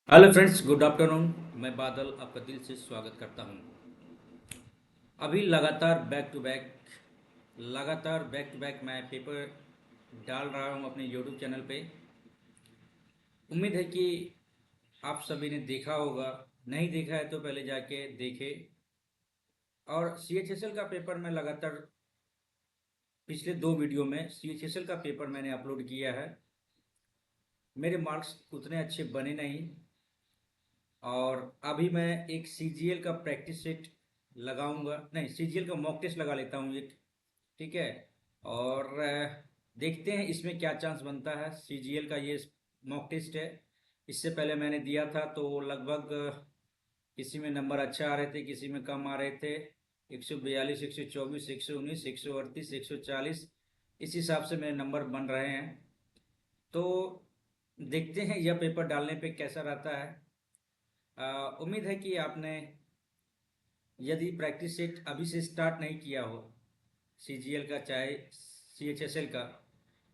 Hello friends, good afternoon. मैं बादल आपका दिल से स्वागत करता हूं। अभी लगातार बैक टू बैक मैं पेपर डाल रहा हूं अपने यूट्यूब चैनल पे। उम्मीद है कि आप सभी ने देखा होगा। नहीं देखा है तो पहले जाके देखे। और सीएचएसएल का पेपर मैं लगातार पिछले 2 वीडियो में सीएचएसएल का पेपर मैंने अपलोड किया है। मेरे मार्क्स उतने अच्छे बने नहीं। और अभी मैं एक सीजीएल का प्रैक्टिस सेट लगाऊंगा, नहीं सीजीएल का मॉक टेस्ट लगा लेता हूँ एक। ठीक है। और देखते हैं इसमें क्या चांस बनता है। सीजीएल का ये मॉक टेस्ट है। इससे पहले मैंने दिया था तो लगभग किसी में नंबर अच्छा आ रहे थे, किसी में कम आ रहे थे। 142, 124, 119, 138, 140 इस हिसाब से मेरे नंबर बन रहे हैं। तो देखते हैं यह पेपर डालने पे कैसा रहता है। उम्मीद है कि आपने, यदि प्रैक्टिस सेट अभी से स्टार्ट नहीं किया हो सीजीएल का चाहे सीएचएसएल का,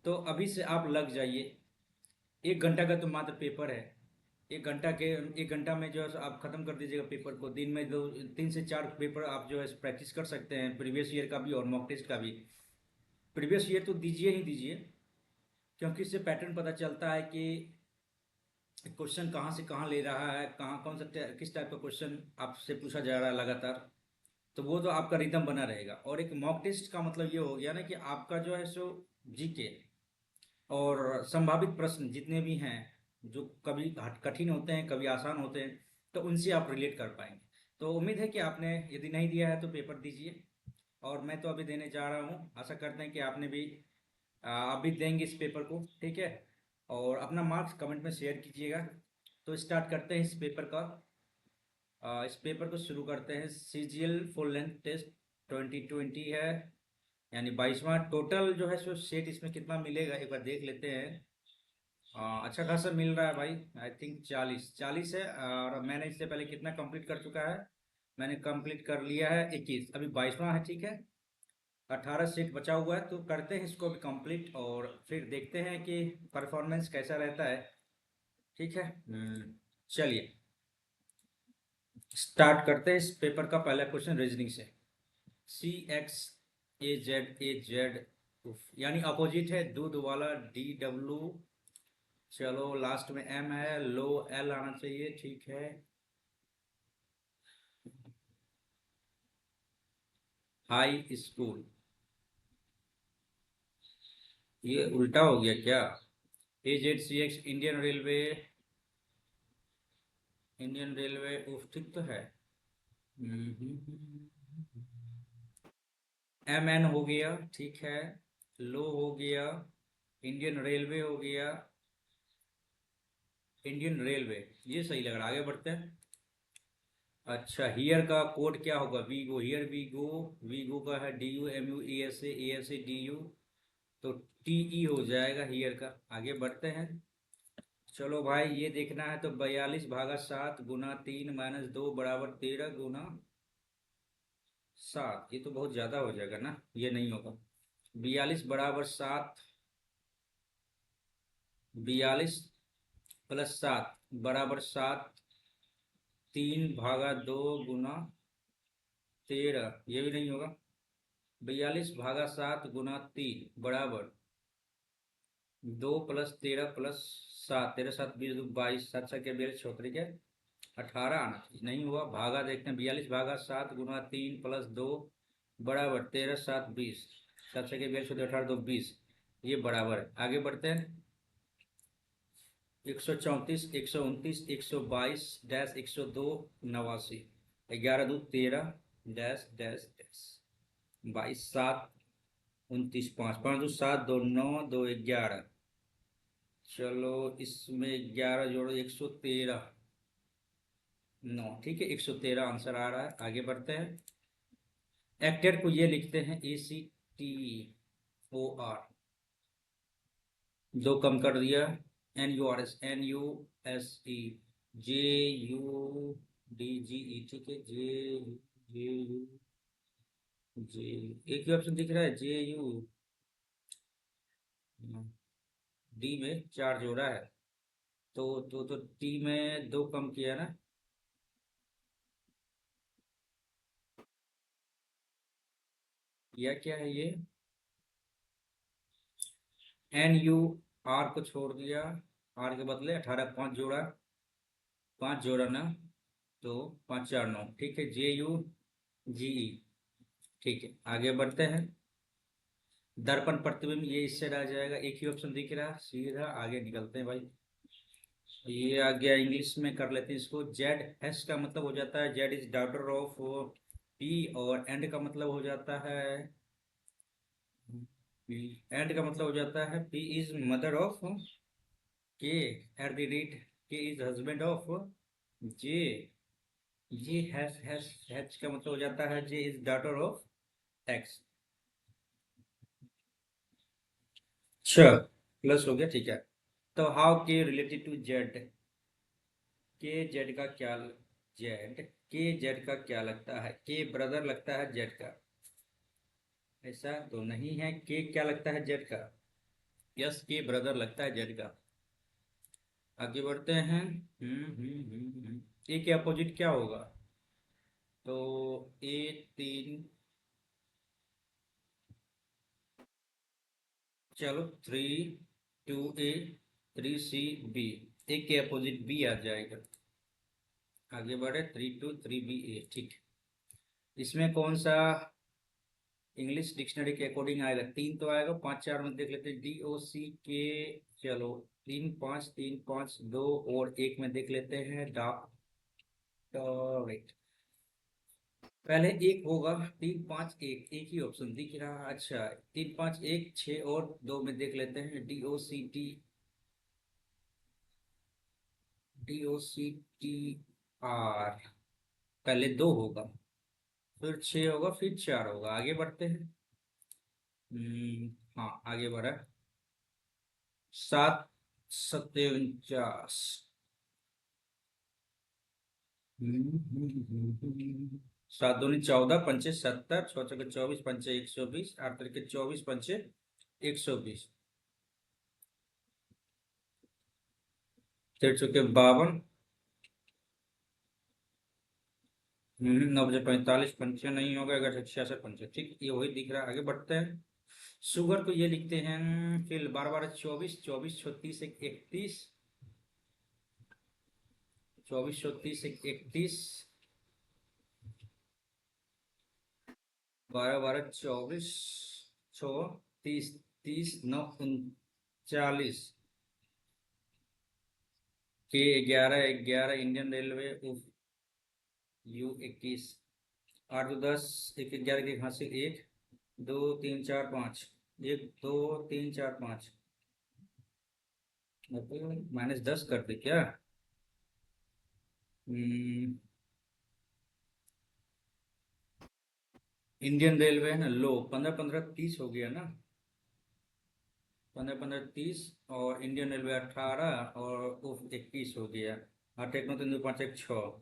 तो अभी से आप लग जाइए। 1 घंटा का तो मात्र पेपर है। 1 घंटा में जो है आप ख़त्म कर दीजिएगा पेपर को। दिन में 3 से 4 पेपर आप जो है प्रैक्टिस कर सकते हैं, प्रीवियस ईयर का भी और मॉक टेस्ट का भी। प्रीवियस ईयर तो दीजिए ही दीजिए, क्योंकि इससे पैटर्न पता चलता है कि क्वेश्चन कहाँ से कहाँ ले रहा है, कहाँ कौन सा किस टाइप का क्वेश्चन आपसे पूछा जा रहा है लगातार। तो वो तो आपका रिदम बना रहेगा। और एक मॉक टेस्ट का मतलब ये हो गया ना कि आपका जो है सो जीके और संभावित प्रश्न जितने भी हैं, जो कभी कठिन होते हैं कभी आसान होते हैं, तो उनसे आप रिलेट कर पाएंगे। तो उम्मीद है कि आपने, यदि नहीं दिया है तो पेपर दीजिए। और मैं तो अभी देने जा रहा हूँ। आशा करते हैं कि आपने भी, आप भी देंगे इस पेपर को। ठीक है। और अपना मार्क्स कमेंट में शेयर कीजिएगा। तो स्टार्ट करते हैं इस पेपर का। इस पेपर को शुरू करते हैं। सीजीएल फुल लेंथ टेस्ट 2020 है, यानी 22वां। टोटल जो है सो सेट इसमें कितना मिलेगा एक बार देख लेते हैं। अच्छा खासा मिल रहा है भाई। आई थिंक 40 है। और मैंने इससे पहले कितना कंप्लीट कर चुका है? मैंने कंप्लीट कर लिया है 21, अभी 22वां है। ठीक है। 18 सीट बचा हुआ है, तो करते हैं इसको भी कंप्लीट और फिर देखते हैं कि परफॉर्मेंस कैसा रहता है। ठीक है। चलिए स्टार्ट करते हैं इस पेपर का पहला क्वेश्चन रीजनिंग से। CX AZ AZ, यानी अपोजिट है दूध वाला DW। चलो लास्ट में M है, लो L आना चाहिए। ठीक है। हाई स्कूल, ये उल्टा हो गया क्या? AZCX Indian railway. Indian railway उफ, ठीक तो है। MN हो गया। ठीक है। लो हो गया। इंडियन रेलवे हो गया। इंडियन रेलवे, ये सही लग रहा है। आगे बढ़ते हैं। अच्छा, हियर का कोड क्या होगा? We go, here we go. वीगो का है DUMUESA, तो TE हो जाएगा हियर का। आगे बढ़ते हैं। चलो भाई, ये देखना है तो 42/7 गुना 3 - 2 बराबर 13 गुना 7। ये तो बहुत ज्यादा हो जाएगा ना, ये नहीं होगा। 42/7, 42 + 7 बराबर 7। 3/2 गुना 13, ये भी नहीं होगा। 42/7 गुना 3 बराबर 2 + 13 + 7। 13 × 7 = 22, 7 × 7 = 42, 18 आना चाहिए। नहीं हुआ। भागा देखते हैं। 42/7 गुना 3 + 2 बराबर 13 × 7 = 20। 7 × 42 = 18, 2 20। ये बराबर है। आगे बढ़ते हैं। 134, 129, 122 102 89। 11×2 = 13 डैश डैश डैश 22 7 29 5 5 2 7 2 9 2 11। चलो इसमें 11 जोड़ो, 113। 9, ठीक है। 113 आंसर आ रहा है। आगे बढ़ते हैं। एक्टर को ये लिखते हैं ACTOR। दो कम कर दिया। NURS JUDGE। ठीक है। जे, एक ही ऑप्शन दिख रहा है JU। डी में 4 जोड़ा है। तो टी में दो कम किया ना। या क्या है ये, एन यू, आर को छोड़ दिया, आर के बदले 18 पाँच जोड़ा, पाँच जोड़ा ना, तो पाँच चार नौ, ठीक है, जे यू जी ई। ठीक है, आगे बढ़ते हैं। दर्पण प्रतिबिंब, ये इससे आ जाएगा, एक ही ऑप्शन दिख रहा, सीधा आगे निकलते हैं भाई। ये आ गया, इंग्लिश में कर लेते हैं इसको। जेड एस का मतलब हो जाता है, Z is daughter of P, और एंड का मतलब हो जाता है पी, एंड का मतलब हो जाता है पी इज मदर ऑफ के, एट द रेट के is husband of J, J hatch का मतलब हो जाता है जे इज डॉटर ऑफ एक्स। अच्छा, प्लस हो गया, ठीक है। तो हाउ के रिलेटेड टू जेड, के जेड का क्या, जेड के जेड का क्या लगता है, के ब्रदर लगता है जेड का, ऐसा तो नहीं है। के क्या लगता है जेड का, यस के ब्रदर लगता है जेड का। आगे बढ़ते हैं। ए के अपोजिट क्या होगा, तो ए तीन, चलो three two A, three C B, A के अपोजिट बी आ जाएगा। आगे बढ़े, three two three B A, ठीक। इसमें कौन सा इंग्लिश डिक्शनरी के अकॉर्डिंग आएगा, तीन तो आएगा, पांच चार में देख लेते हैं, डी ओ सी के, चलो तीन पाँच दो, और एक में देख लेते हैं डॉक्टरेट। पहले एक होगा, तीन पाँच एक ही ऑप्शन दिख रहा, अच्छा तीन पाँच एक छः, और दो में देख लेते हैं, DOCTR। पहले दो होगा, फिर छः होगा, फिर चार होगा, आगे बढ़ते हैं। हाँ आगे बढ़ा, सात सत्ते 49। सात दूनी 14, पंचे 70, छः चौके 24, पंचे 120, आठ तरीके 24, पंचे 120, तेरह चौके 52, नौ बजे 45, पंचे नहीं होगा, 11 66 पंचे, ठीक, ये वही दिख रहा है, आगे बढ़ते हैं। शुगर को ये लिखते हैं, फिर 12 12 24, 24 36 31, 24 36 31, 12 12 24, छो 30, 30 9 39, के 11 11, इंडियन रेलवे उफ, यू 21, आठ दो 10, एक 11 के घात से एक, दो तीन चार पाँच, एक दो तीन चार पाँच, मतलब -10 कर दे क्या। हम्म, इंडियन रेलवे है ना, लो 15 15 30 हो गया ना, 15 15 30, और इंडियन रेलवे 18, और उफ 21 हो गया, आठ एक नौ तीन दो पाँच एक छः,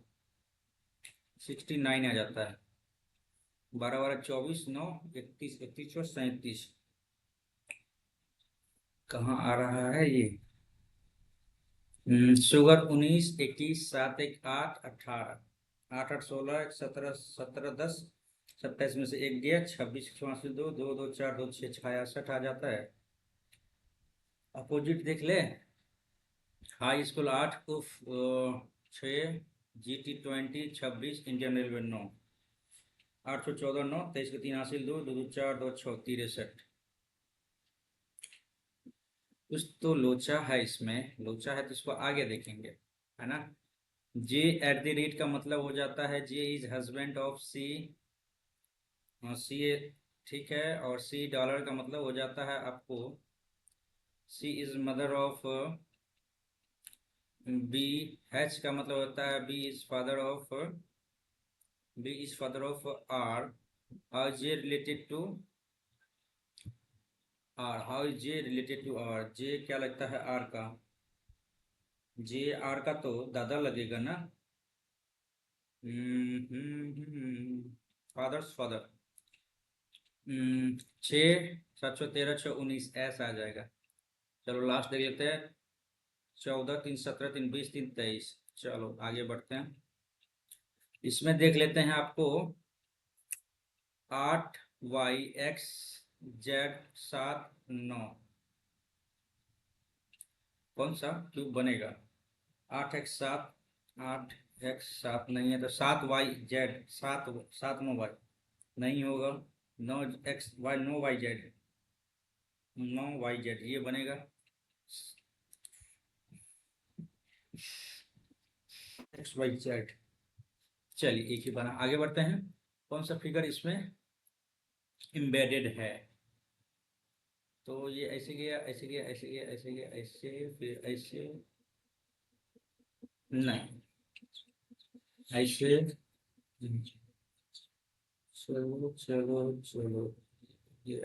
69 आ जाता है। 12 12 24 9, 31 31 और 37, कहाँ आ रहा है ये। शुगर 19 21, सात एक आठ 18, आठ आठ 16, 17 17 10, 27 में से एक गया, 26 84 दो दो दो चार दो छः 66 आ जाता है। अपोजिट देख ले, हाई स्कूल 8 उफ 6, GT20 26, इंडियन रेलवे 9, 814 9, 23 के 3 हासिल दो दो दो चार दो 6 63। कुछ तो लोचा है इसमें, लोचा है तो इसको आगे देखेंगे, है ना। जे एट द रेट का मतलब हो जाता है जे इज हस्बैंड ऑफ सी, सी, ठीक है, और सी डॉलर का मतलब हो जाता है आपको, C is mother of B, H का मतलब होता है B is father of R, how is J related to R, how is J related to R, J क्या लगता है आर का, जे आर का तो दादा लगेगा ना। फादर्स फादर, छः 7 13 6 19, ऐसा आ जाएगा। चलो लास्ट देख लेते हैं, 14, 3, 17, 3, 20, 3, 23। चलो आगे बढ़ते हैं। इसमें देख लेते हैं आपको 8 y x z 7 9 कौन सा क्यूब बनेगा? 8 x 7, 8 x 7 नहीं है तो 7 y z 7 7 9 y नहीं होगा। 9 x y 9 y z 9 y z ये बनेगा। x y z। चलिए एक ही बना, आगे बढ़ते हैं। कौन सा फिगर इसमें एम्बेडेड है? तो ये ऐसे गया, ऐसे गया, ऐसे गया, ऐसे गया, ऐसे, फिर ऐसे, नहीं ऐसे। चलो चलो चलो, ये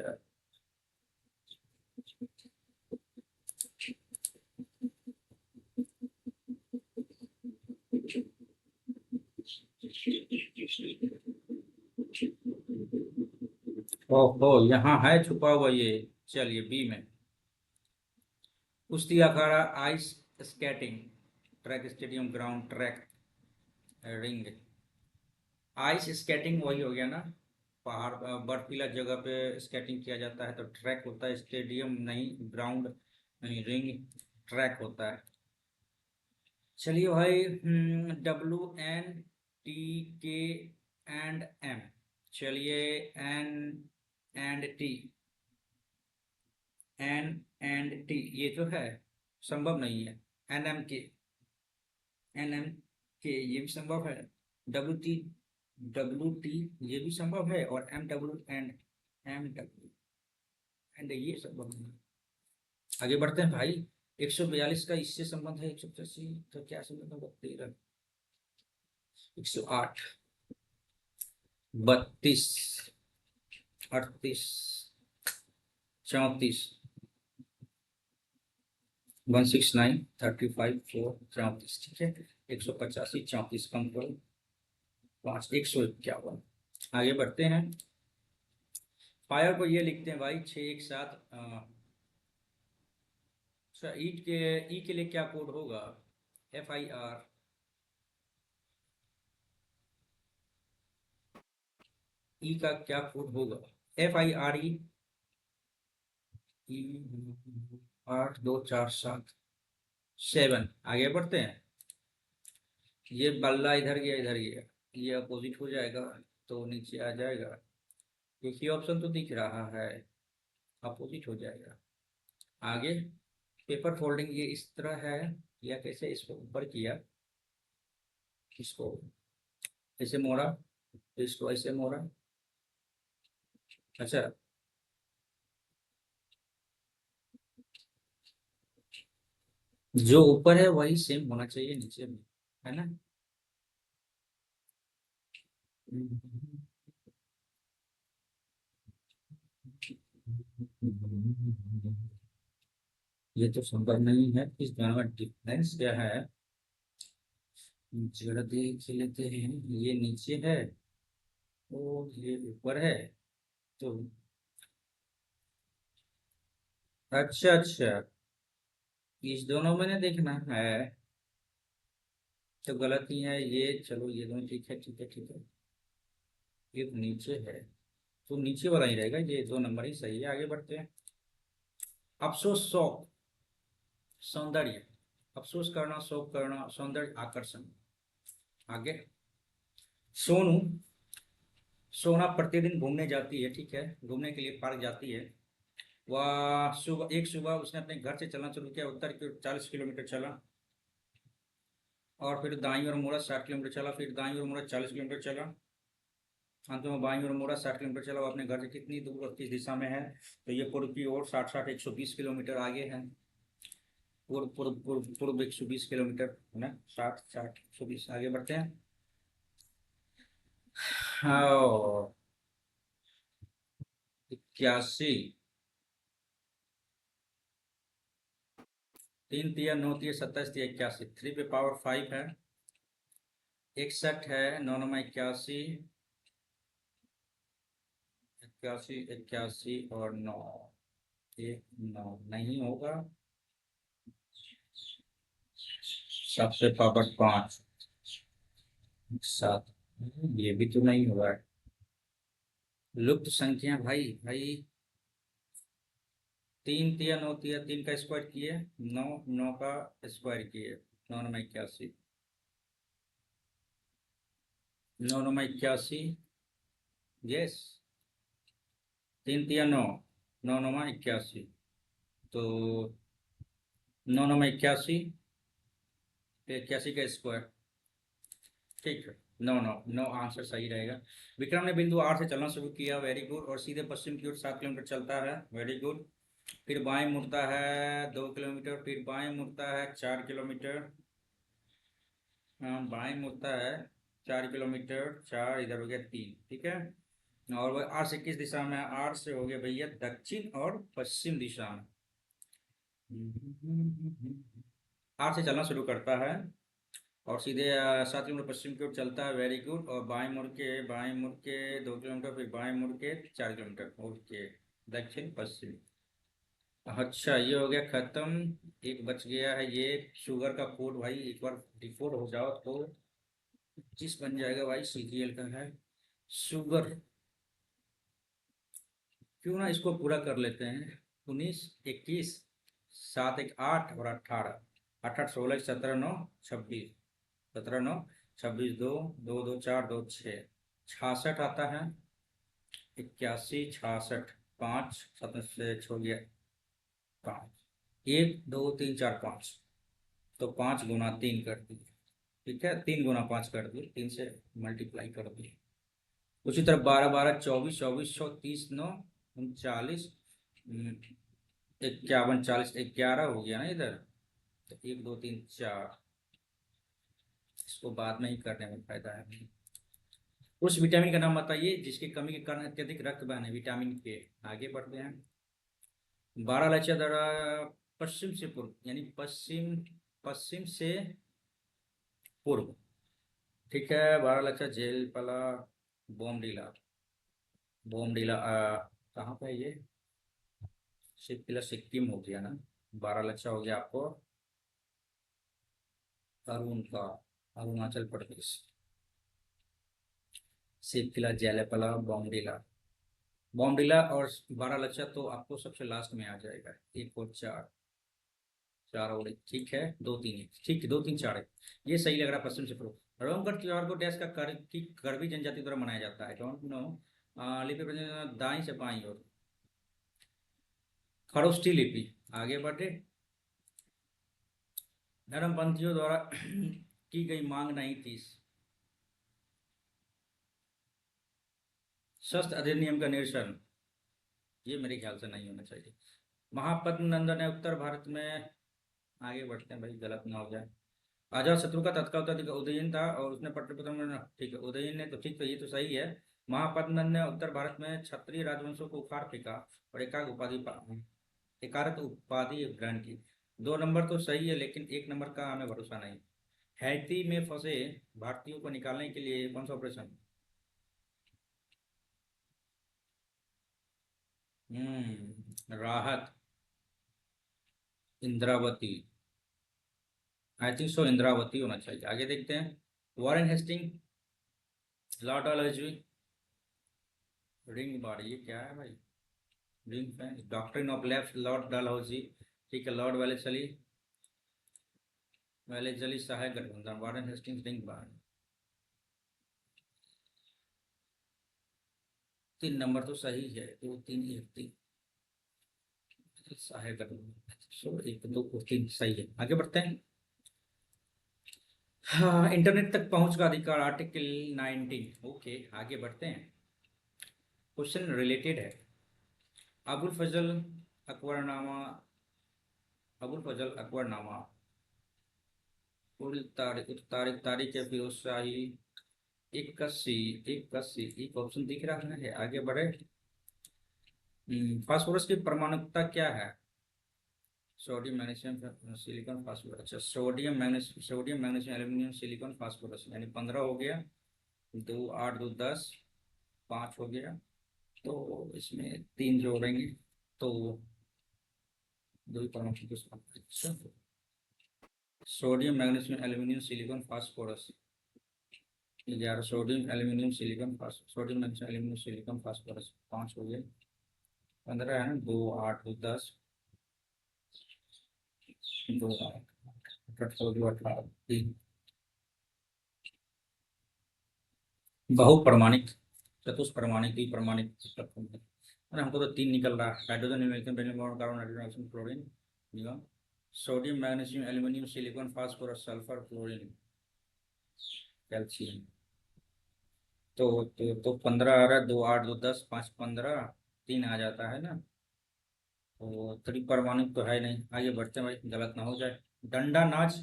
ओहो यहाँ है छुपा हुआ ये। चलिए बी में कुश्ती अखाड़ा, ice skating track, stadium, ground, track, ring. Ice skating वही हो गया ना, पहाड़ बर्फीला जगह पे स्केटिंग किया जाता है तो ट्रैक होता है, स्टेडियम नहीं, ग्राउंड नहीं, रिंग, ट्रैक होता है। चलिए भाई, WNTK&M। चलिए N&T, N&T ये तो है, संभव नहीं है। NM के ये भी संभव है। WT ये भी संभव है, और M ये संभव नहीं है। आगे बढ़ते हैं भाई। 142 का इससे संबंध है, 185 तो क्या संबंध होगा? 13, 108, 32, 38, 34, 169, 35, 4, 34। ठीक है, 185, 34 कम करो, 5, 151। आगे बढ़ते हैं। फायर को ये लिखते हैं भाई 6 एक साथ। अच्छा, ई के लिए क्या कोड होगा? FIR। ई का क्या कोड होगा? FIRE। 8247। आगे बढ़ते हैं। ये बल्ला इधर गया, इधर गया, ये अपोजिट हो जाएगा तो नीचे आ जाएगा। एक ही ऑप्शन तो दिख रहा है, अपोजिट हो जाएगा। आगे पेपर फोल्डिंग ये इस तरह है, या कैसे इसको ऊपर किया, इसको ऐसे मोड़ा, इसको ऐसे मोड़ा। अच्छा, जो ऊपर है वही सेम होना चाहिए नीचे में, है ना? ये तो संभव नहीं है, इस दोनों में डिफरेंस क्या है? जरा देख लेते हैं। ये नीचे है और ये ऊपर है, तो अच्छा अच्छा, इस दोनों में ना देखना है तो गलत ही है ये। चलो ये दोनों ठीक है, ठीक है, ठीक है। ये नीचे है तो नीचे वाला ही रहेगा, ये 2 नंबर ही सही है। आगे बढ़ते हैं। अफसोस, शौक, सौंदर्य। अफसोस करना, शौक करना, सौंदर्य, आकर्षण। आगे सोनू, सोना प्रतिदिन घूमने जाती है, ठीक है, घूमने के लिए पार्क जाती है। वह सुबह उसने अपने घर से चलना शुरू किया, उत्तर की ओर 40 किलोमीटर चला, और फिर दाईं ओर मुड़ा, 60 किलोमीटर चला, फिर दाईं ओर मुड़ा, 40 किलोमीटर चला, अंत में बाईं ओर मुड़ा, 60 किलोमीटर चला। वो अपने घर से कितनी दूर और किस दिशा में है? तो ये पूर्व की ओर 60, 60, 120 किलोमीटर आगे है। पूर्व पूर्व पूर्व पूर्व 120 किलोमीटर है ना, 60, 60, 120। आगे बढ़ते हैं। हाँ, 81, 3 तिया 9 तिया 27 तिया 81, 3 पे पावर 5 है। 61 है, 9 9 में 81, 81, 81 और 9, 1 9 नहीं होगा। सबसे पावर 5 7, ये भी तो नहीं हुआ है। लुप्त संख्या भाई भाई, 3 9 3 का स्क्वायर किए, 9 9 का स्क्वायर किए, 9 9 81, 9 9 81, यस, 3 9, 9 9 81, तो 9 9 81, 81 का स्क्वायर, ठीक है, 9 9 9 आंसर सही रहेगा। विक्रम ने बिंदु आर से चलना शुरू किया, वेरी गुड, और सीधे पश्चिम की ओर 7 किलोमीटर चलता है, वेरी गुड। फिर बाएं मुड़ता है 2 किलोमीटर, फिर बाएं मुड़ता है 4 किलोमीटर, हाँ बाएं मुड़ता है 4 किलोमीटर, 4 इधर हो गया 3, ठीक है। और वह आर से किस दिशा में है? आर से हो गया भैया दक्षिण और पश्चिम दिशा में। आर से चलना शुरू करता है और सीधे 7 किलोमीटर पश्चिम की ओर चलता है, वेरी गुड, और बाएं मुड़ के 2 किलोमीटर, फिर बाएं मुड़ के 4 किलोमीटर, ओके, दक्षिण पश्चिम। अच्छा ये हो गया खत्म। एक बच गया है, ये शुगर का कोड भाई, एक बार डिकोड हो जाओ तो 25 बन जाएगा भाई, सीजीएल का है शुगर। क्यों ना इसको पूरा कर लेते हैं, 19 21 7 1 8 और 18, 18 16 17 9 26, 17 9 26, 2 2 2 4 2 6, 66 आता है, 81 66, 5 7 से हो गया 5, 1 2 3 4 5, तो 5 गुना 3 कर दिए, ठीक है, 3 गुना 5 कर दिए, 3 से मल्टीप्लाई कर दिए। उसी तरह 12 12 24 24 30 9 39, 51 40, 11 हो गया ना इधर, तो 1 2 3 4, इसको बाद में ही करने में फायदा है। उस विटामिन का नाम बताइए जिसकी कमी के कारण अत्यधिक रक्त बहने, विटामिन के। आगे बढ़ते हैं। 12 लक्ष्य द्वारा पश्चिम से पूर्व, यानी पश्चिम, पश्चिम से पूर्व, ठीक है, 12 लक्ष्य जेलपला, बोमडीला, बोमडीला कहाँ पे है ये? सिक्किला सिक्किम हो गया ना। 12 लक्ष्य हो गया आपको अरुण का, अरुणाचल प्रदेश, सिक्किला जेलेपला बॉम्डिला, बॉम्डिला और 12 लक्ष्य तो आपको सबसे लास्ट में आ जाएगा, 1 और 4, 4 और 1, ठीक है, 2 3 1, ठीक है, 2 3 4 1, ये सही लग रहा है। पश्चिम से पूर्व रोमगढ़ त्योहार को डैश का की करवी जनजाति द्वारा मनाया जाता है, डोंट नो। लिपि प्रजनन दाई से बाई और खरोष्ठी लिपि। आगे बढ़े। धर्मपंथियों द्वारा की गई मांग नहीं थी, शस्त्र अधिनियम का निरसन, ये मेरे ख्याल से नहीं होना चाहिए। महापद्म नंदन ने उत्तर भारत में, आगे बढ़ते हैं भाई गलत ना हो जाए। अजात शत्रु का तत्काल उत्तराधिकारी उदयन था और उसने पाटलिपुत्र में, ठीक है, उदयन ने तो, ठीक, तो ये तो सही है। महापद्म ने उत्तर भारत में क्षत्रिय राजवंशों को उखाड़ फेंका और एकाधिक उपाधि ग्रहण की। 2 नंबर तो सही है, लेकिन 1 नंबर का हमें भरोसा नहीं। हैती में फंसे भारतीयों को निकालने के लिए कौन सा operation? Rahat, Indravati, I think so Indravati होना चाहिए। आगे देखते हैं। Warren Hasting, Lord Dalhousie, ring bar, ये क्या है भाई? Ring fan, doctrine of left, Lord Dalhousie, ठीक है, लॉर्ड वेलेजली सहायक गठबंधन, Warren Hastings, ring bar. 3 number तो सही है, 2 3 1 3, सहायक गठबंधन, सो 1 2 और 3 सही है। आगे बढ़ते हैं। हाँ, इंटरनेट तक पहुंच का अधिकार, आर्टिकल 19, ओके, आगे बढ़ते हैं। क्वेश्चन रिलेटेड है। अबुल फजल अकबरनामा, अबुल फजल अकबरनामा, तारीख है फिरोज शाही, 81 81, एक ऑप्शन दिख रहा है, आगे बढ़े। फास्फोरस की परमाणुकता क्या है? सोडियम मैग्नीशियम सिलिकॉन फास्फोरस, अच्छा, sodium magnesium aluminium silicon phosphorus, यानी 15 हो गया, 2 8 2 10, 5 हो गया, तो इसमें 3 जोड़ेंगे तो 2 परमाणु, अच्छा, sodium magnesium aluminium silicon phosphorus. 11 sodium aluminium silicon sodium magnesium aluminium silicon phosphorus 5 हो गए। 15 है ना, 2 8 2 10 2 8 18 3 बहुप्रमाणिक चतुष्प्रमाणिक द्विप्रमाणिक अरे हमको तो 3 निकल रहा है। Hydrogen nucleon benzene carbon nitrogen chlorine निगम sodium magnesium aluminium silicon phosphorus sulphur chlorine calcium. तो 15 आ रहा है, 2 8 2 10 5 15 3 आ जाता है ना। तो त्रिपरमाणु तो है नहीं। आगे बढ़ते हैं भाई, गलत ना हो जाए। दंडा नाच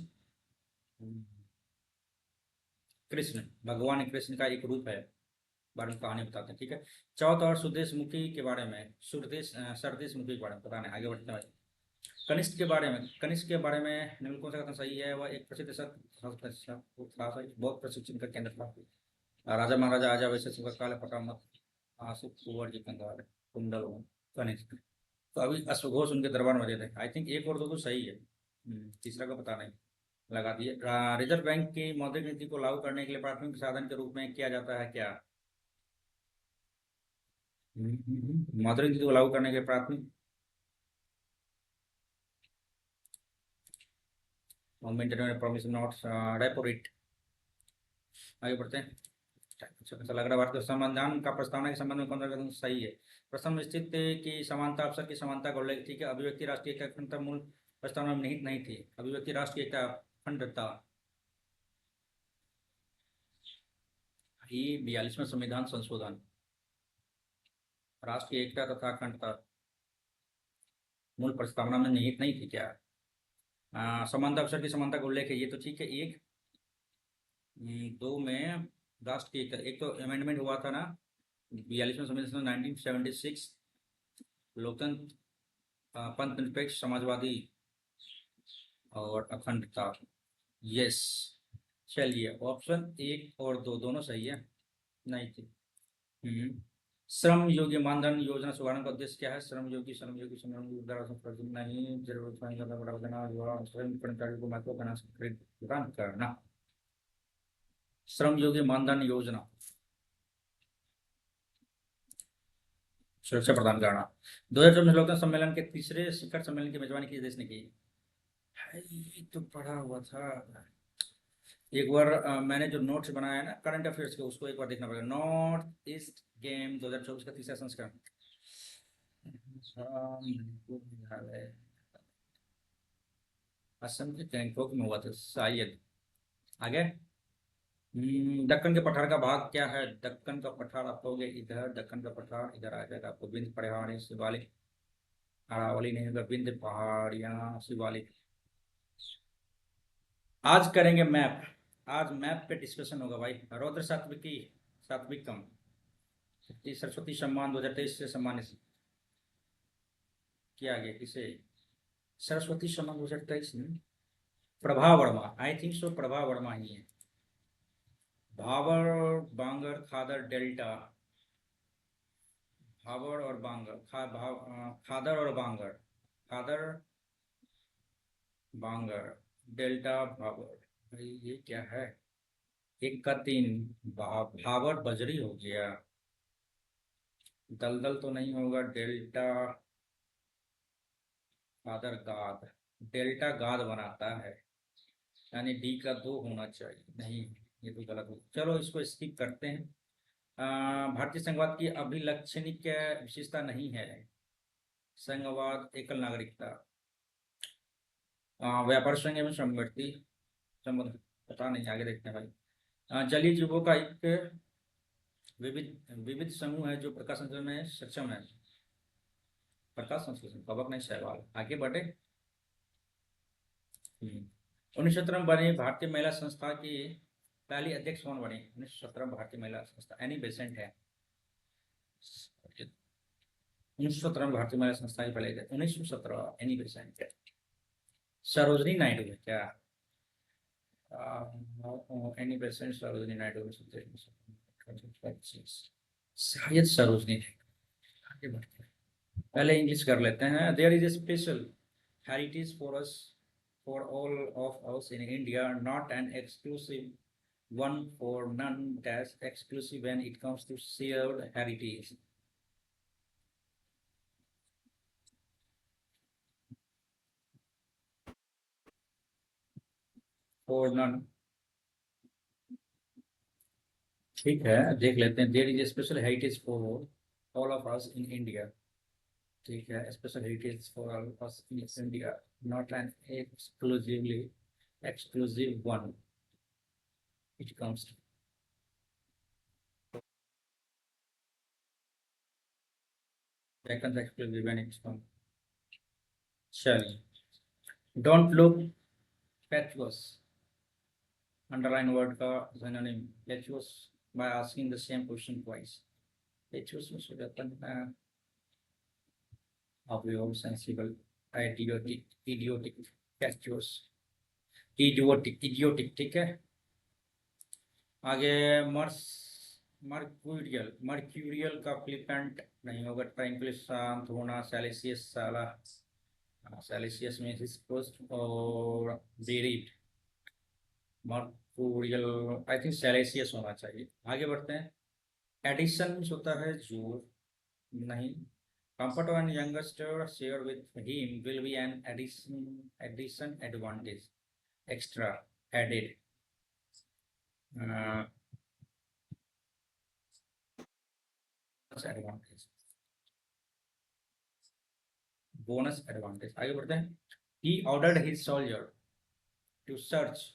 कृष्ण, भगवान कृष्ण का एक रूप है, बारे में कहानी बताते हैं, ठीक है। चौथ और सुदेश मुखी के बारे में, सरदेश मुखी के बारे में पता नहीं। आगे बढ़ते हैं भाई। कनिष्क के बारे में, कनिष्क के बारे में निम्न कौन सा कथन सही है? वह एक प्रसिद्ध बहुत प्रशिक्षण का केंद्र था। राजा महाराजा आजा वैसे सुबह काले पटामत आसिफ कुंवर जी कंगाल कुंडल कनिष्क। तो अभी अश्वघोष उनके दरबार में रहते थे। आई थिंक एक और दो तो सही है, तीसरा का पता नहीं। लगा दिए। रिजर्व बैंक की मौद्रिक नीति को लागू करने के लिए प्राथमिक साधन के रूप में किया जाता है क्या? मौद्रिक नीति को लागू करने के प्राथमिक प्रॉमिस नोट रेपो रेट। आगे बढ़ते हैं। अच्छा लग रहा है। भारतीय संविधान का प्रस्तावना के संबंध में कौन सा कदम सही है? प्रथम स्थित की समानता, अवसर की समानता को उल्लेख, ठीक है। अभिव्यक्ति राष्ट्रीय एकता अखंडता मूल प्रस्तावना में निहित नहीं थी। अभिव्यक्ति राष्ट्रीय एकता अखंडता ही 42वां संविधान संशोधन। राष्ट्रीय एकता तथा अखंडता मूल प्रस्तावना में निहित नहीं थी क्या? समानता अवसर की समानता का उल्लेख है, ये तो ठीक है। एक दो में राष्ट्र की एक तो अमेंडमेंट हुआ था ना 42वें संविधान 1976, लोकतंत्र पंथ निरपेक्ष समाजवादी और अखंडता। यस, चलिए ऑप्शन 1 और 2 दोनों सही है। नहीं थी। श्रम योगी मानधन योजना शुभारंभ का उद्देश्य क्या है? श्रम योगी नहीं जरूरत कर्मचारियों को महत्व प्रदान करना। श्रम योगी मानधन योजना सुरक्षा प्रदान करना। 2024 लोकतंत्र सम्मेलन के तीसरे शिखर सम्मेलन की मेजबानी किस देश ने की? ये तो पढ़ा हुआ था एक बार। मैंने जो नोट्स बनाया है ना करंट अफेयर्स के, उसको एक बार देखना पड़ेगा। नॉर्थ ईस्ट गेम 2024 का तीसरा संस्करण असम के गैंगटॉक में हुआ था शायद। आगे दक्कन के पठार का भाग क्या है? दक्कन का पठार आप कहोगे इधर, दक्कन का पठार इधर आ जाएगा। आपको विंध्य पहाड़ी शिवालिक, अरावली नहीं होगा, विंध्य पहाड़ियाँ शिवालिक। आज करेंगे मैप। आज मैप पे डिस्कशन होगा भाई। रौद्र सात्विकी सात्विकम सरस्वती सम्मान 2023 से सम्मानित किया गया किसे? सरस्वती सम्मान 2023 में Prabha Varma, I think so Prabha Varma ही है। भाबर बांगर खादर डेल्टा, भाबर और बांगर खादर और बांगर, खादर बांगर डेल्टा भाबर। भाई ये क्या है? 1 का 3 भाबर बजरी हो गया। दलदल तो नहीं होगा। डेल्टा खादर गाद, डेल्टा गाद बनाता है, यानी डी का 2 होना चाहिए। नहीं, ये तो गलत हो। चलो इसको स्किप करते हैं। भारतीय संघवाद की अभिलक्षणिक विशेषता नहीं है। संघवाद एकल नागरिकता, व्यापार संघ एवं समवर्ती संबंध, पता नहीं। आगे देखते हैं भाई। जलीय जीवों का एक विविध विविध समूह है जो प्रकाश संश्लेषण में सक्षम है। प्रकाश संश्लेषण कवक नहीं शैवाल। आगे बढ़े। 1917 में बनी भारतीय महिला संस्था की पहली अध्यक्ष कौन बनी? 1917 भारतीय महिला संस्था एनी बेसेंट है। 1917 में भारतीय महिला संस्था की पहले 1917 एनी बेसेंट है। सरोजनी नायडू है क्या? एनी बेसेंट सरोजनी नायडू शायद सरोजनी। आगे बढ़ते हैं। पहले इंग्लिश कर लेते हैं। There is a special heritage for us for all of us in India, not an exclusive one for none, that's exclusive when it comes to shared heritage. For none. ठीक है, देख लेते हैं. There is a special heritage for all of us in India. ठीक है, special heritage for all of us in India, not an exclusive one. It comes to second exclusive when it's come. Shall don't look fatuous. Underline word का synonym fatuous by asking the same question twice. Fatuous में हो जाता है obvious, sensible, idiotic, fatuous, idiotic. ठीक है. आगे mercurial का flippant नहीं होगा. ट्रैंक्विल शांत होना. सैलिसियस साला. सैलिसियस में और बेरीड. मर्क्यूरियल आई थिंक सैलिसियस होना चाहिए. आगे बढ़ते हैं. एडिशन होता है जोर. नहीं. Comfort and youngster share with him will be an addition advantage. Extra, added. Advantage. Bonus advantage. आगे बढ़ते हैं. He ordered his soldier to search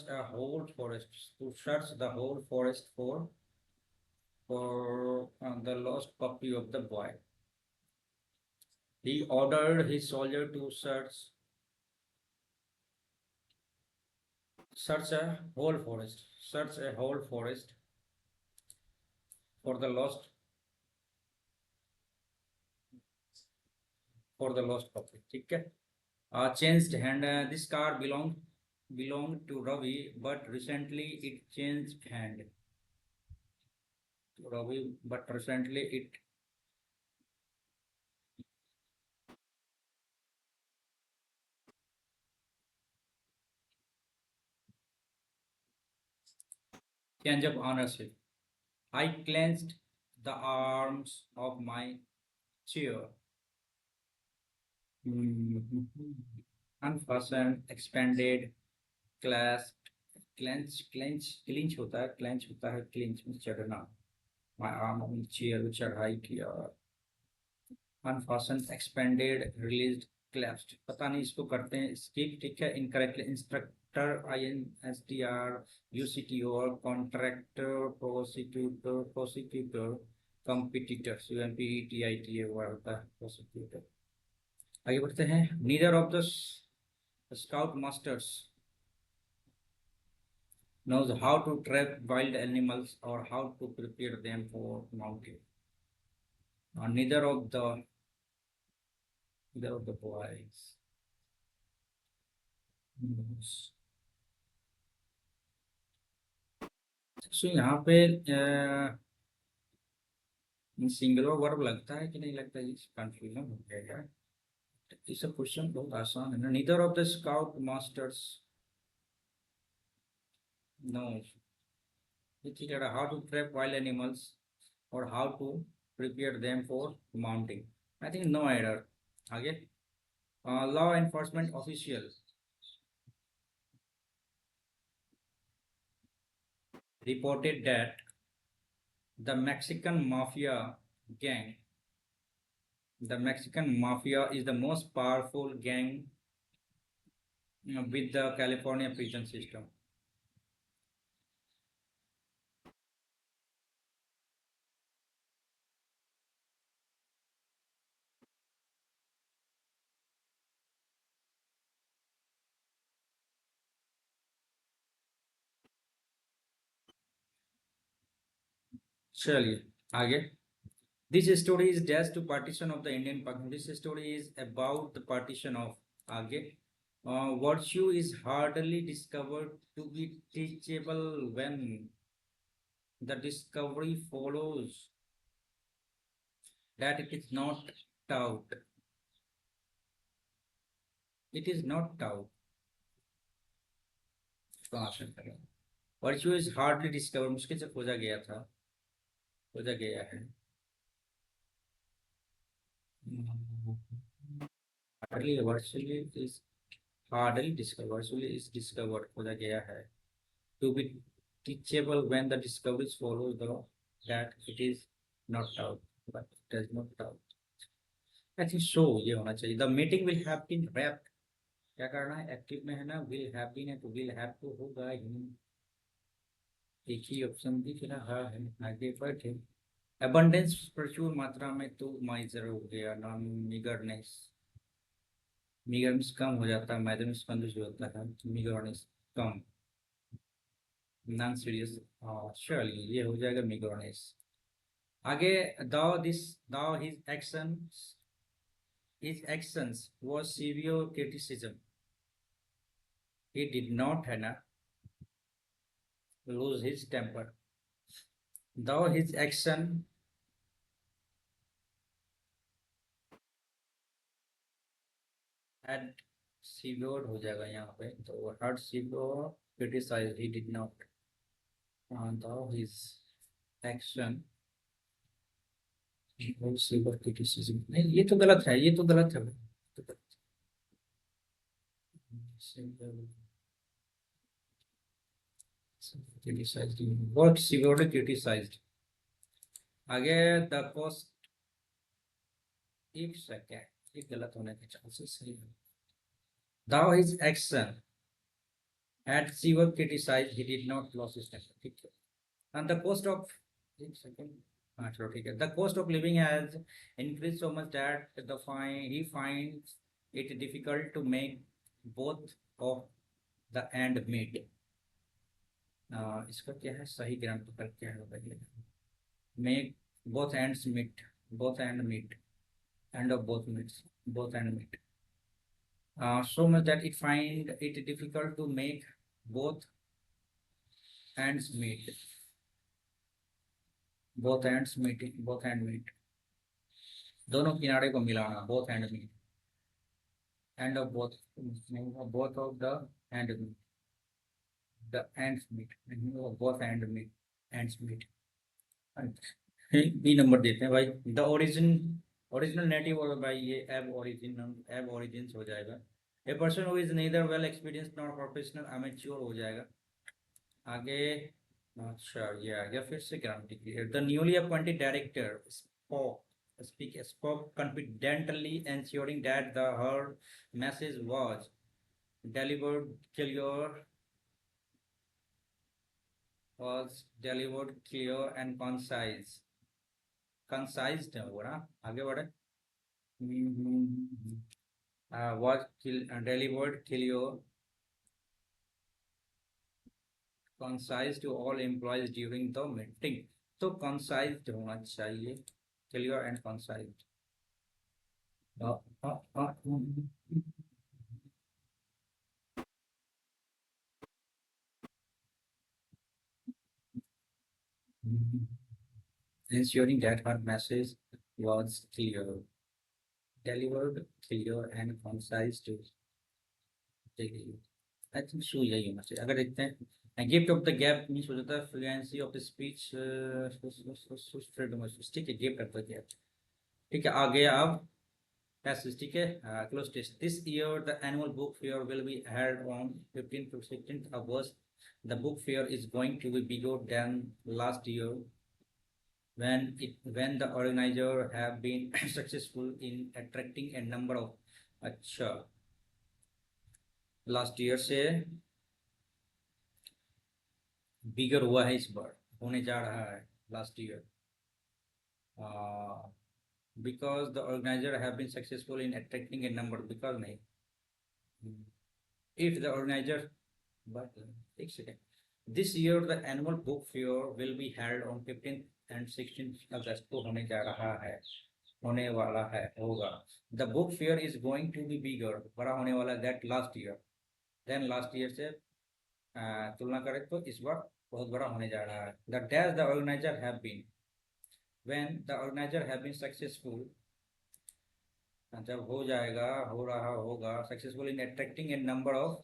a whole forest, to search the whole forest for the lost puppy of the boy. He ordered his soldier to search a whole forest. Search a whole forest for the lost puppy. ठीक है. Changed hand. This car belonged to Ravi, but recently it changed hand. Ravi, but recently it change of ownership. I clenched the arms of my chair. Unfastened, expanded, clasped, clench होता है. Clench होता है. Clench में चढ़ना. My arm on chair चढ़ाई किया. Unfastened, expanded, released, collapsed. पता नहीं इसको करते हैं skip. ठीक है. Incorrectly. Instructor, INSTR, UCTO, contractor, prosecutor, competitor, UMPETITA हुआ होता है prosecutor. आगे बढ़ते हैं. Neither of the scout masters knows how to trap wild animals or how to prepare them for mounting. Neither of the boys knows. So यहाँ पे singular verb लगता है कि नहीं लगता है. कंफ्यूजन हो गया यार. ये सब क्वेश्चन बहुत आसान है ना. Neither of the scout masters knows. ठीक है. How to trap wild animals और how to prepare them for mounting. I think no error. आगे. Law enforcement official reported that the Mexican mafia gang, is the most powerful gang with the California prison system. चलिए आगे. This story is just to partition of the Indian Pakistan. This story is about the partition of. आगे. Virtue is hardly discovered to be teachable when the discovery follows that it is not taught. It is not taught. Virtue is hardly discover, मुश्किल से खोजा गया था, खोजा गया है। Hardly virtually is hardly discover, virtually is discovered, खोजा गया है। To be teachable when the discoveries follow the that it is not out, but it does not out। I think so, ये होना चाहिए। The meeting will have been wrapped, क्या करना है, active में है ना, will have been है तो will have तो होगा ही। एक ही ऑप्शन दिख रहा है, आगे बढ़े। abundance प्रचुर मात्रा में, तो माइजर हो गया। नॉन मीगरनेस, मीगरनेस कम हो जाता है, माइजरनेस कंजूस होता है, मीगरनेस कम। नॉन सीरियस, चलिए ये हो जाएगा मीगरनेस। आगे, thou this thou his actions was severe criticism, he did not है ना lose his temper। thou his action had severe हो जाएगा यहाँ पे, तो had severe criticized, he did not। thou his action was severe criticism, नहीं ये तो गलत है, ये तो गलत है, तो गलत। criticized, what severely criticized। आगे, the cost, एक सेकेंड, ये गलत होने के चांसेस है। thou his action had severe criticized, he did not lose his temper, ठीक है। and the cost of, एक सेकेंड, हाँ चलो ठीक है। the cost of living has increased so much that he finds it difficult to make both of the end meet। इसका क्या है, सही ग्रामटिकल क्या होगा ये, make both ends meet, both end meet, end of both meets, both end meet। so much that it find it difficult to make both ends meet, both ends meeting, both end meet, दोनों किनारे को मिलाना, both end meet, end of both, both of the end meet, the ends meet, both end meet, ends meet। B number देते हैं भाई। The original native, और भाई ये एब ओरिजिन हो जाएगा। A person who is neither well experienced not professional, amateur हो जाएगा। आगे, अच्छा ये आ गया फिर से grammatically. The newly appointed director spoke confidently, ensuring that her message was delivered clear and concise। Concised है वो ना, आगे बढ़े। was delivered clear, concise to all employees during the meeting। तो कंसाइज्ड होना चाहिए, clear and concised. ensuring that her message was clear, delivered clear and concise to, I think सो यही होना चाहिए। अगर देखते हैं, gift of the gap means हो जाता है फ्लुएंसी ऑफ द स्पीच, ठीक है, गिफ्ट ऑफ द गैप, ठीक है। आ गया अब पैसेज, ठीक है। Cloze test, this year the annual book fair will be held on 15 to 16 August। The book fair is going to be bigger than last year when the organizer have been successful in attracting a number of, अच्छा last year से बिगर हुआ है, इस बार होने जा रहा है last year. because the organizer have been successful in attracting a number, because नहीं, if the organizer, but एक second, this year the annual book fair will be held on 15th and 16th August को होने जा रहा है, होने वाला है, होगा। the book fair is going to be bigger, बड़ा होने वाला that last year, then last year से तुलना करें तो इस बार बहुत बड़ा होने जा रहा है। the dash the organizer have been, when the organizer have been successful जब हो जाएगा, हो रहा होगा, successful in attracting a number of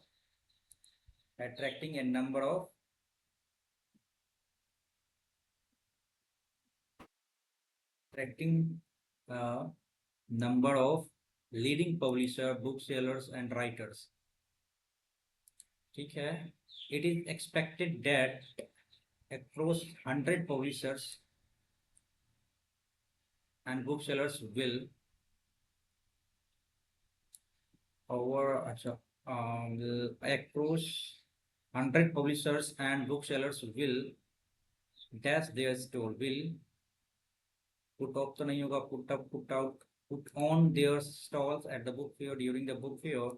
attracting number of leading publisher, booksellers and writers. ठीक है. It is expected that across 100 publishers and booksellers will across 100 publishers and booksellers will dash their store, will put up तो नहीं होगा, put up, put out, put on their stalls at the book fair. During the book fair,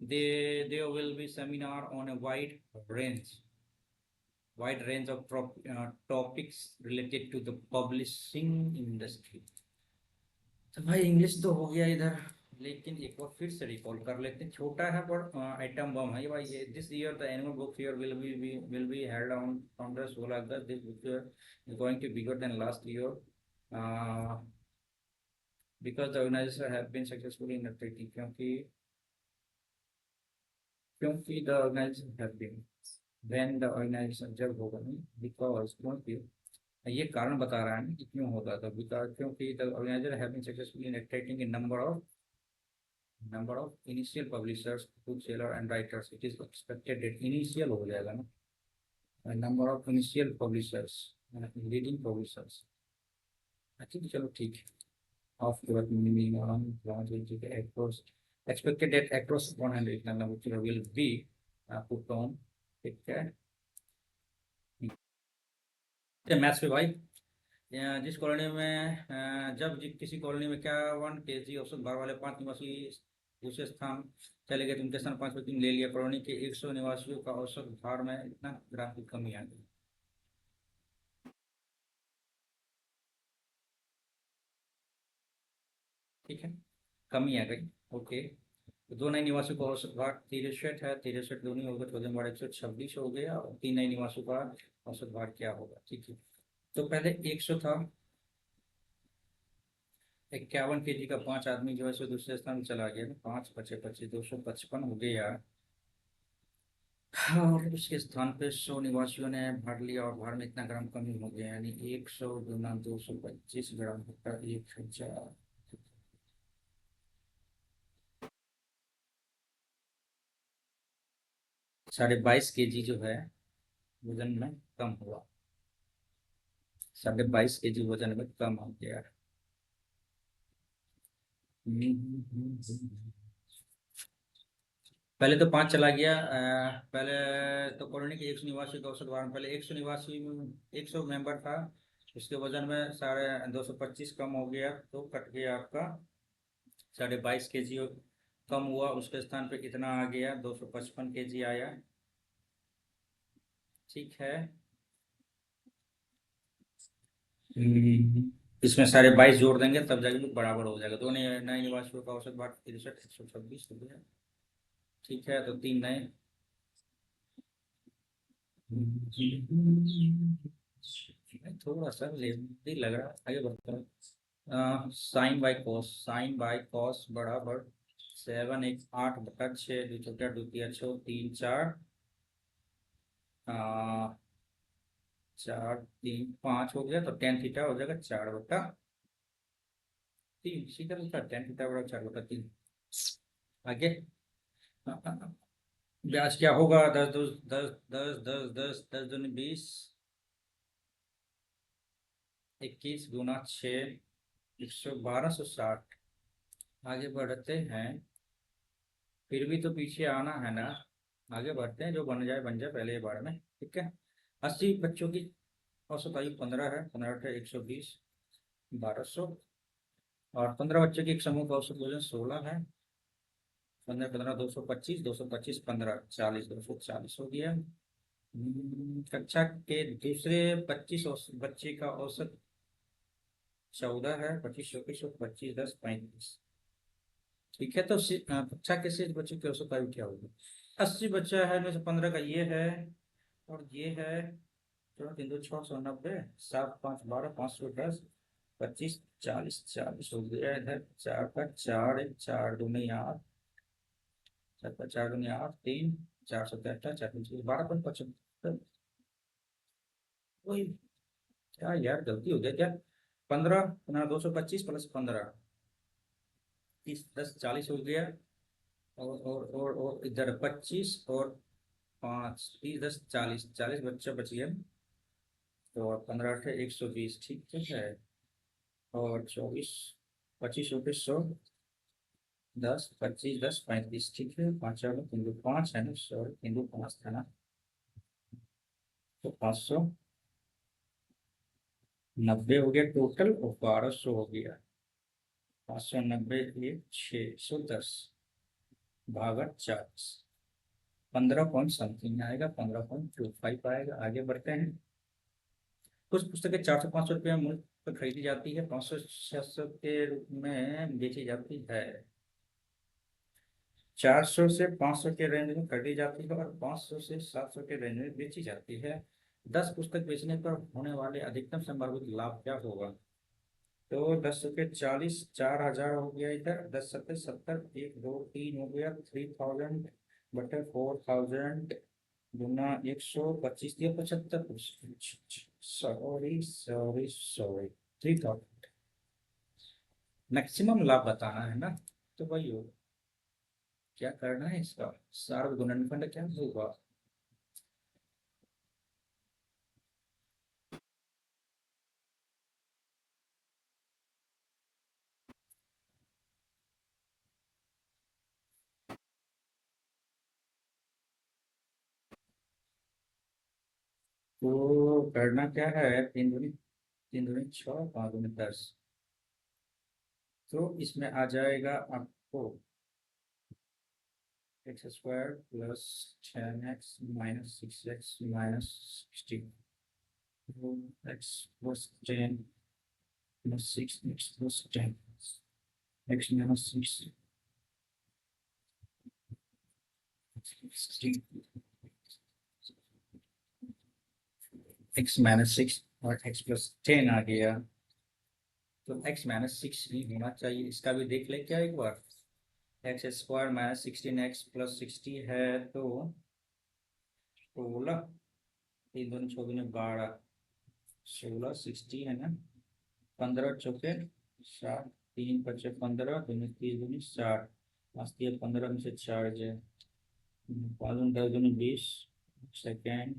there will be seminar on a wide range of topics related to the publishing industry. तो भाई English तो हो गया इधर, लेकिन एक बार फिर से रिकॉल कर लेते हैं. छोटा है पर आइटम बम है भाई. ये this year the annual book fair will be held on the 16 August. This book fair is going to be bigger than last year because the organizers have been successful in attracting, क्योंकि the organizers have been, when the organization जब होगा नहीं, because क्योंकि ये कारण बता रहा है कि क्यों होगा. तो बिकॉज क्योंकि the organizer have been successful in attracting a number of initial publishers, bookseller and writers. It is expected that initial हो जाएगा ना, a number of initial publishers leading publishers. I think चलो ठीक है. Of your minimum across expected that across 100 number will be put on. ठीक है. Maths पे भाई, जिस कॉलोनी में किसी कॉलोनी में क्या 1 kg औसत भार वाले 5 निवासी दूसरे स्थान चले गए, तो उनके स्थान 5 व्यक्ति ले लिया. कॉलोनी के 100 निवासियों का औसत भार में इतना ग्राम की कमी आ गई. ठीक है, कमी आ गई. ओके. तो 2 नए निवासियों का औसत भार 63 है. 63 दूनी होगा तो वजन भार 126 हो गया. और 3 नए निवासियों का औसत भार क्या होगा. ठीक है, तो पहले 100 था. 51 kg का 5 आदमी जो है सो दूसरे स्थान में चला गया. 5 बचे 25, 255 हो गया. और उसके स्थान पे 100 निवासियों ने भाग लिया और भार में इतना ग्राम कमी हो गया. यानी 100 गुना 225 ग्राम होता 1000. 22.5 kg जो है वजन में कम हुआ. 22.5 kg वजन में कम हो गया. पहले तो 5 चला गया. पहले तो कॉलोनी के 100 निवासी का औसत भार, पहले 100 निवासी 100 मेंबर था, उसके वजन में 225 कम हो गया. तो कट गया आपका 22.5 kg कम हुआ. उसके स्थान पे कितना आ गया, 255 kg आया. ठीक है. इसमें 22.5 जोड़ देंगे तब जाके लोग बराबर हो जाएगा. 2 नए निवासियों का औसत भार 63, 126 हो गया. ठीक है, तो 3 नए. थोड़ा सा लेंथी लग रहा है, आगे बढ़ते हैं. साइन बाई कॉस बराबर 7 1 8 बटा 6 2 छोटा 2 तिया 6 3 4 4 3 5 हो गया. तो टेन थीटा हो जाएगा 4/3. सीधा लिखा, टेन थीटा बराबर 4/3. आगे ब्याज क्या होगा, 10 10 10 10 10 10 10 दूनी 20, 21 गुना 6 1260. आगे बढ़ते हैं. फिर भी तो पीछे आना है ना. आगे बढ़ते हैं, जो बन जाए बन जाए पहले ये बार में. ठीक है. 80 बच्चों की औसत आयु 15 है. 15 120 1200. और 15 बच्चों की एक समूह का औसत वजन 16 है. 15 15 225 225 15 40 240 हो गया. कक्षा के दूसरे 25 बच्चे का औसत 14 है. 25 24 25 10 35. ठीक है, तो कक्षा के शेष बच्चों की औसत आयु क्या होगी. 80 बच्चा है, में से 15 का ये है और ये है. चलो 3 2 690 7 5 12 510 25 40 40 हो गया। इधर 4 का 4 एक 4 दूनी 8, 4 का 4 दूनी 8 3 4 सत्तर 18 4 12.75। वही क्या यार, गलती हो गया क्या? 15 15 225 प्लस 15 30 10 40 हो गया। और इधर 25 और 5 30 10 40 40 बच्चा बच गया। तो 15 अठे 120 ठीक है। और 24 25 रुपये 100 10 25 10 35 ठीक है। पाँच चार तीन दो पाँच है ना, सॉरी तीन दो पाँच था ना। तो 590 हो गया टोटल, और 1200 हो गया। 590 एक 610 भागा 40, 15 पॉइंट समथिंग आएगा, 15.25 आएगा। आगे बढ़ते हैं। कुछ पुस्तकें 400 500 रुपये मूल्य पर खरीदी जाती है, 500 600 के रूप में बेची जाती है। 400 से 500 के रेंज में खरीदी जाती है और 500 से 700 के रेंज में बेची जाती है। 10 पुस्तक बेचने पर होने वाले अधिकतम संभावित लाभ क्या होगा? तो 10 के 40 4000 हो गया। इधर 10 सत्तर 70 1 2 3 हो गया 3000 बटे 4000 गुना 125 दिया 75। Sorry sorry sorry 3000। मैक्सिमम लाभ बताना है ना, तो वही हो। क्या करना है इसका? सार्व गुणनफल क्या होगा? तो करना क्या है, तीन दूनी छः पाँच दूनी 10। तो इसमें आ जाएगा आपको x square plus 10x minus 6x minus 16, x plus 10 plus 6x plus 10 x minus 16 x minus 6 और एक्स प्लस 10 आ गया। तो एक्स माइनस 6 ही होना चाहिए। इसका भी देख ले क्या एक बार। X square minus 16x plus 60 है, तो 16 तीन दूनी चौगुने 12 16 60 है ना। 15 चौके 60 तीन पचे 15 दूनी 30 दूनी 60 पाँच 15 में से 4 जाए 5 10 दूनी 20 सेकेंड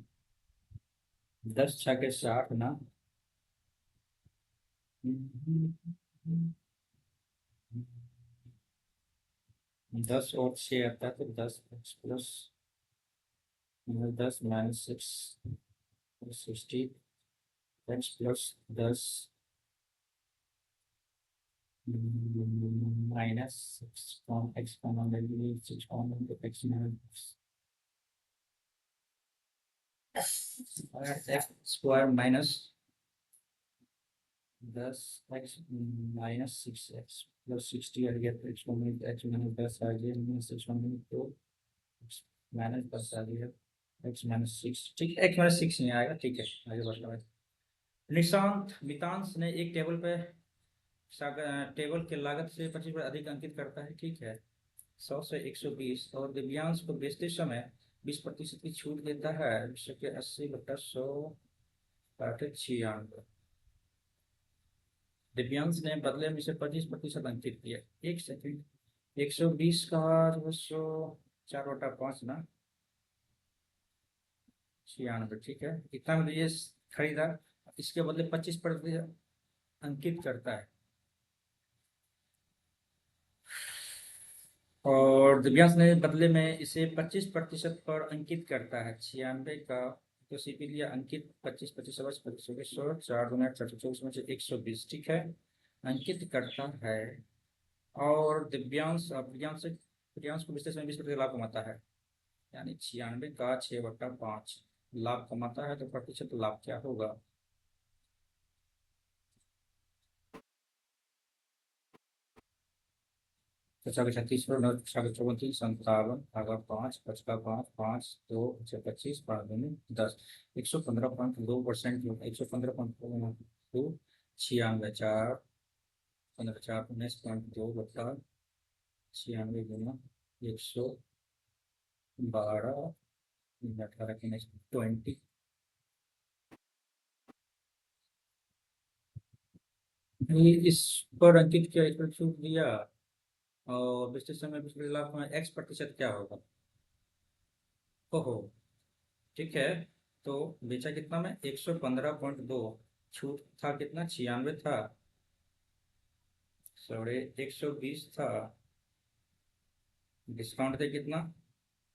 10 छके 60 ना। 10 और 6 आता है, तो 10 x plus 10 minus 6 60 x plus 10 minus 6 x common ले लिए 6 कॉमन तो x minus x square minus 10 x minus 6 x plus 60 आ गया। तो एक्स कॉमन एक्स माइनस 10 आ गया, माइनस 6 कॉमन तो माइनस 10 आ गया। एक्स माइनस 6 ठीक है, एक्स माइनस 6 नहीं आएगा ठीक है। आगे बढ़ रहा है। निशांत मितांश ने एक टेबल पे टेबल के लागत से 25% अधिक अंकित करता है, ठीक है। 100 से 120 और दिव्यांश को बेचते समय 20% की छूट देता है। 80 बटा 100 काटे 96। दिव्यांश ने बदले में से 25% अंकित किया। एक सेकंड, 120 का 200 4/5 ना 96 ठीक है। इतना में तो ये खरीदा, इसके बदले 25% अंकित करता है। और दिव्यांश ने बदले में इसे 25% पर अंकित करता है 96 का। तो सीपी लिया अंकित 25 25 25 4 में से 120 ठीक है, अंकित करता है। और दिव्यांश को विशेष में 20% लाभ कमाता है, यानी 96 का 6/5 लाभ कमाता है। तो प्रतिशत लाभ क्या होगा? पचास का 36 पर 54 57 भागा 5 5 का 5 5 2 25 5 दूनी 10 115.2%। 115.2 96 15 4 19.2 बटा 96 गुना 112 18 के 20। इस पर अंकित क्या इस पर छूट दिया। और पिछले समय पिछले लाभ में x प्रतिशत क्या होगा। ओहो, ठीक है। तो बेचा कितना में 115.2, छूट था कितना 96 था, 120 था, डिस्काउंट थे कितना,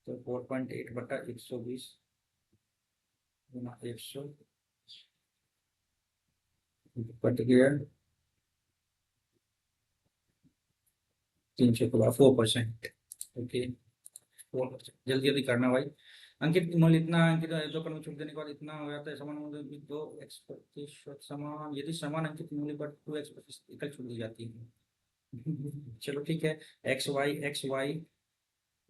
तो 4.8 बटा 120 गुना 100 कट गया 300 के बाद 4%। ओके, 4%। जल्दी जल्दी करना भाई। अंकित मूल्य इतना, अंकित 2 छूट देने के बाद इतना हो जाता है। समान मूल्य 2x प्रतिशत समान, यदि समान अंकित मूल्य पर 2x प्रतिशत एकल छूट दी जाती है। चलो ठीक है। एक्स वाई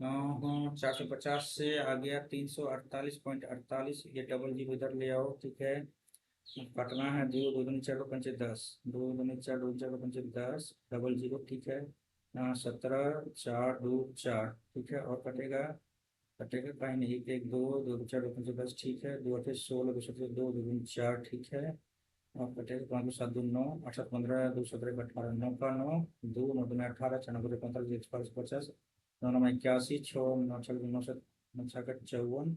450 से आ गया 348.48, ये डबल जीरो इधर ले आओ। ठीक है, कटना है। दो दो दूनी चार दो पंचे 10, दो दूनी चार दो चार दो पंचे 10, डबल जीरो। ठीक है, 17 4 2 4। ठीक है, और कटेगा, कटेगा कहीं नहीं। एक एक दो, दो दो चार दो पंचे 10। ठीक है, दो अठे 16, दो सत्रह, दो दो दूनी 4। ठीक है, और कटेगा 5 दो 7 दो 9, 8 7 15, 2 17 18, 9 का 9, 2 9 2 में 18, 6 9 2 45, 1 50, 9 9 में 81, 6 9 6 9 7 9 6 54,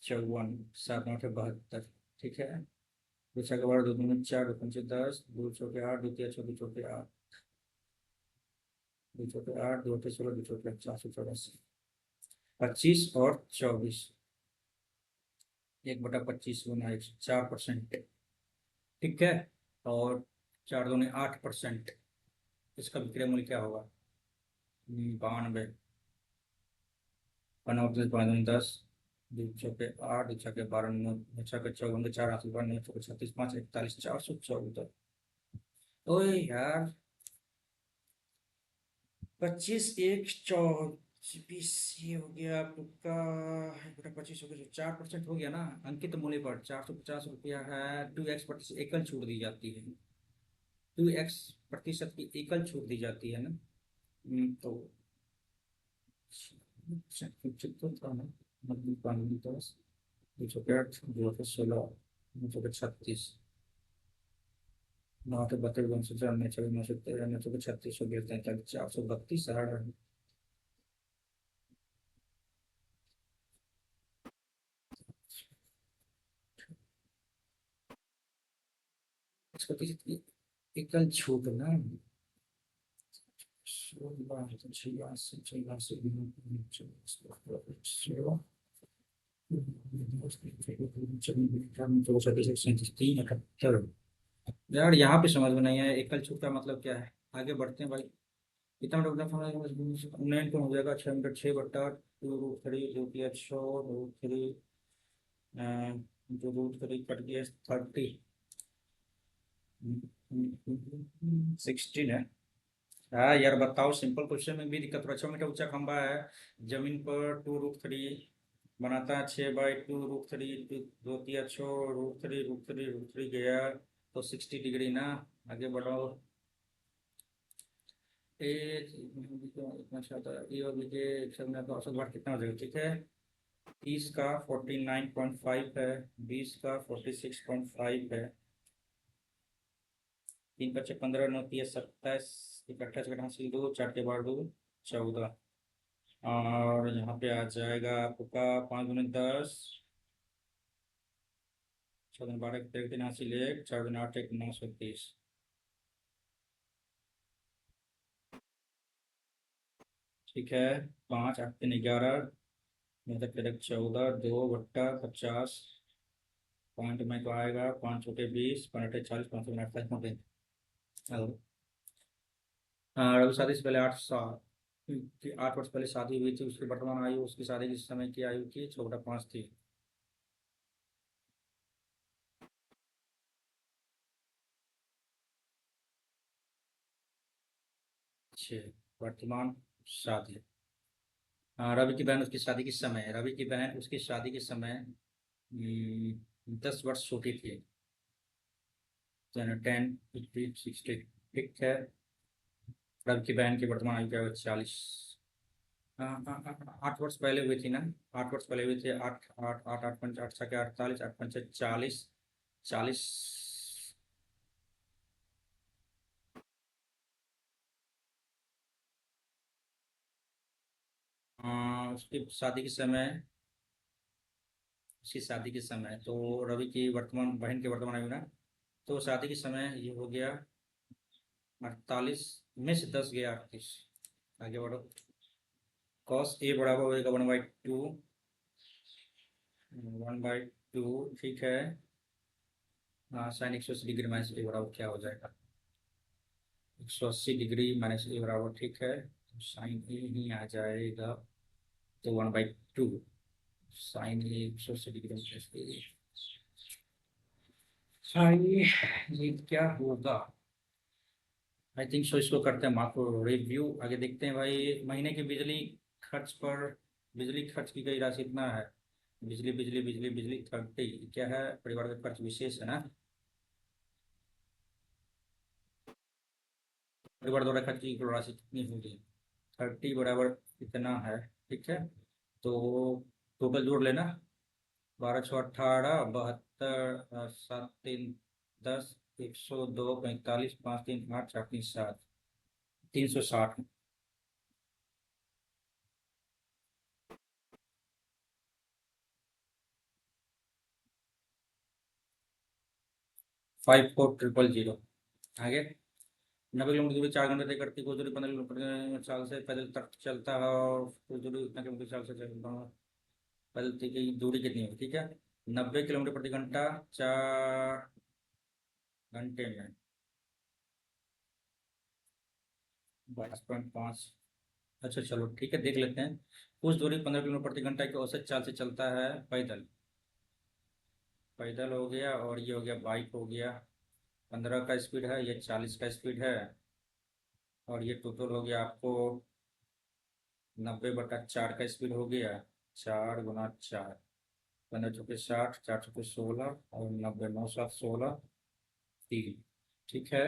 54 7 9 72। ठीक है, दो छः के 12, दो दूनी 4, दो पंचे 10, दो चौके 8, दो तिया 6, दो चौके 8, दो चौके 8, दो अठे 16, दो चौके 484, 25 और 24, 1/25 गुना 4%। ठीक है, और 4 दूनी 8%। इसका विक्रय मूल्य क्या होगा। 92। 10, दो चौके 8, दो छक्के 12, 9 छक्के 54, 4 हाथ 9 चौके 36, 5 41, 414। ओए यार, 25 1 24 ये हो गया आपका। 25 हो गया, 4% हो गया ना। अंकित मूल्य पर 450 रुपया है। 2x प्रतिशत एकल छूट दी जाती है। 2x प्रतिशत की एकल छूट दी जाती है ना। तो तो था ना, 10, 208, 216, 936, 9 32, 904, 913, 936, 143, 432, 60। प्रतिशत की एकल छूट ना, 86, 86, 378। यार यहाँ पे समझ में नहीं है एकल छूट का मतलब क्या है। आगे बढ़ते हैं भाई। कितना नाइन तो हो जाएगा 6 मीटर, 6/2√3, जो कि 6√3, जो √3 कट गया 30, 16 है। हाँ यार बताओ, सिंपल क्वेश्चन में भी दिक्कत हो। 6 मीटर ऊंचा खंबा है, जमीन पर 2√3 बनाता है। 6/2√3, दो तिया 6, √3 गया तो 60 डिग्री ना। आगे बढ़ो। ए इतना चाहता है, ए और बी के एक साथ में तो औसत भार कितना हो जाएगा। ठीक है, 30 का 49.5 है, 20 का 46.5 है, 3 × 5 = 15, 9 × 27, 1 हासिल 2, 4 के बाद 2 14। और यहाँ पे आ जाएगा आपका 5 दूनी 10, 6 दूनी 12, 3 हासिल 1, 4 दूनी 8, 1 930। ठीक है, 5 8 3 11, मतलब 14, 2/50। पॉइंट में तो आएगा 5 छोटे 20, 5 8 40, 5 28 नब्बे। हेलो। हाँ, रवि शादी से पहले 8 साल, 8 वर्ष पहले शादी हुई थी। उसकी वर्तमान आयु उसकी शादी के समय की आयु की 6/5 थी। 6 वर्तमान शादी। हाँ, रवि की बहन उसकी शादी के समय, रवि की बहन उसकी शादी के समय 10 वर्ष छोटी थी। 10, 50, 60। ठीक है। रब की बहन की वर्तमान आयु क्या है? 40। 8 वर्ष पहले हुई थी ना? 8 वर्ष पहले हुई थी। आठ आठ आठ आठ पंच आठ छः 48, 8 पंच 40। 40। उसकी शादी के समय, उसकी शादी के समय तो रवि की वर्तमान बहन की वर्तमान आयु ना, तो शादी के समय ये हो गया 48 में से 10 गया 38। आगे बढ़ो। कॉस ए बराबर होगा 1/2। 1/2। ठीक है। साइन 180 डिग्री माइनस ए बराबर क्या हो जाएगा? 180 डिग्री माइनस ए बराबर, ठीक है, तो साइन ए ही आ जाएगा। तो 1/2 साइन ए 180 डिग्री माइनस ए। साइन ये क्या होगा? आई थिंक सो इसको करते हैं मार्को रिव्यू। आगे देखते हैं भाई। महीने के बिजली खर्च पर, बिजली खर्च की गई राशि इतना है। बिजली बिजली बिजली बिजली 30 क्या है? परिवार का खर्च विशेष है ना। परिवार द्वारा खर्च की कुल राशि कितनी होगी? 30 बराबर कितना है? ठीक है, तो टोटल जोड़ लेना। 12×6 = 18, 72, 7×3 = 10, 102, 45, 5×3 = 8, 4×3 = 7, 360। 54,000। आगे। 90 किलोमीटर दूरी 4 घंटे तय करती, कुछ दूरी 15 किलोमीटर चाल से पैदल तक चलता है, और कुछ दूरी उतना किलोमीटर चाल से चलता है। पैदल की दूरी कितनी है? ठीक है, 90 किलोमीटर प्रति घंटा 4 घंटे में 22.5। अच्छा चलो ठीक है, देख लेते हैं। कुछ दूरी 15 किलोमीटर प्रति घंटा की औसत चाल से चलता है पैदल। पैदल हो गया, और ये हो गया बाइक हो गया। 15 का स्पीड है, ये 40 का स्पीड है, और ये टोटल हो गया आपको 90/4 का स्पीड हो गया। 4 × 4, 15×4 = 60, 4×16, और 90, 9×7 = 16, 3। ठीक है,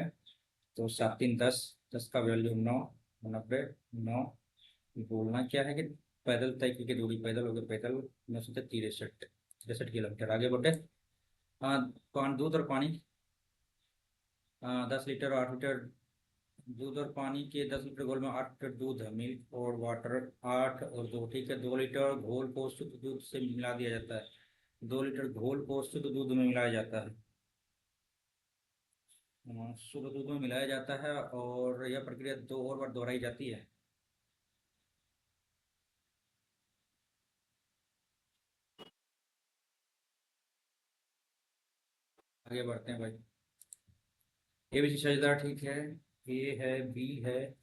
तो 7×3 = 10, 10 का वैल्यू 9, 90, 9। बोलना क्या है कि पैदल तय की दूरी, पैदल हो गया, पैदल 9 से 63, 63 किलोमीटर। आगे बढ़े। हाँ, दूध और पानी। 10 लीटर और 8 लीटर दूध और पानी के 10 लीटर घोल में 8 लीटर दूध है, मिल्क और वाटर 8 और 2। ठीक है, 2 लीटर घोल को शुद्ध दूध से मिला दिया जाता है। 2 लीटर घोल को शुद्ध दूध में मिलाया जाता है। शुद्ध दूध में मिलाया जाता है, और यह प्रक्रिया 2 और बार दोहराई जाती है। आगे बढ़ते हैं भाई। ए बी सी साझेदार, ठीक है। ए है, बी है।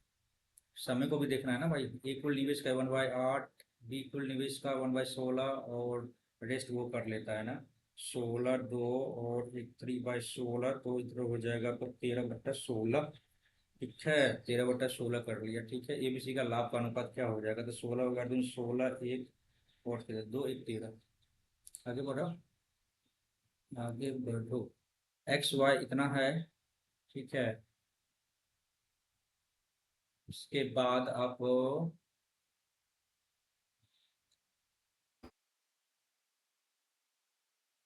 समय को भी देखना है ना भाई। ए कुल निवेश का 1/8, बी कुल निवेश का 1/16, और रेस्ट वो कर लेता है ना। 16, 2 और एक 3/16, तो इधर हो जाएगा तो 13/16। ठीक है, 13/16 कर लिया। ठीक है, एबीसी का लाभ का अनुपात क्या हो जाएगा? तो 16 16, 1 और 2, 1, 13। आगे बढ़ो। आगे बढ़ो। एक्स वाई इतना है। ठीक है, उसके बाद आप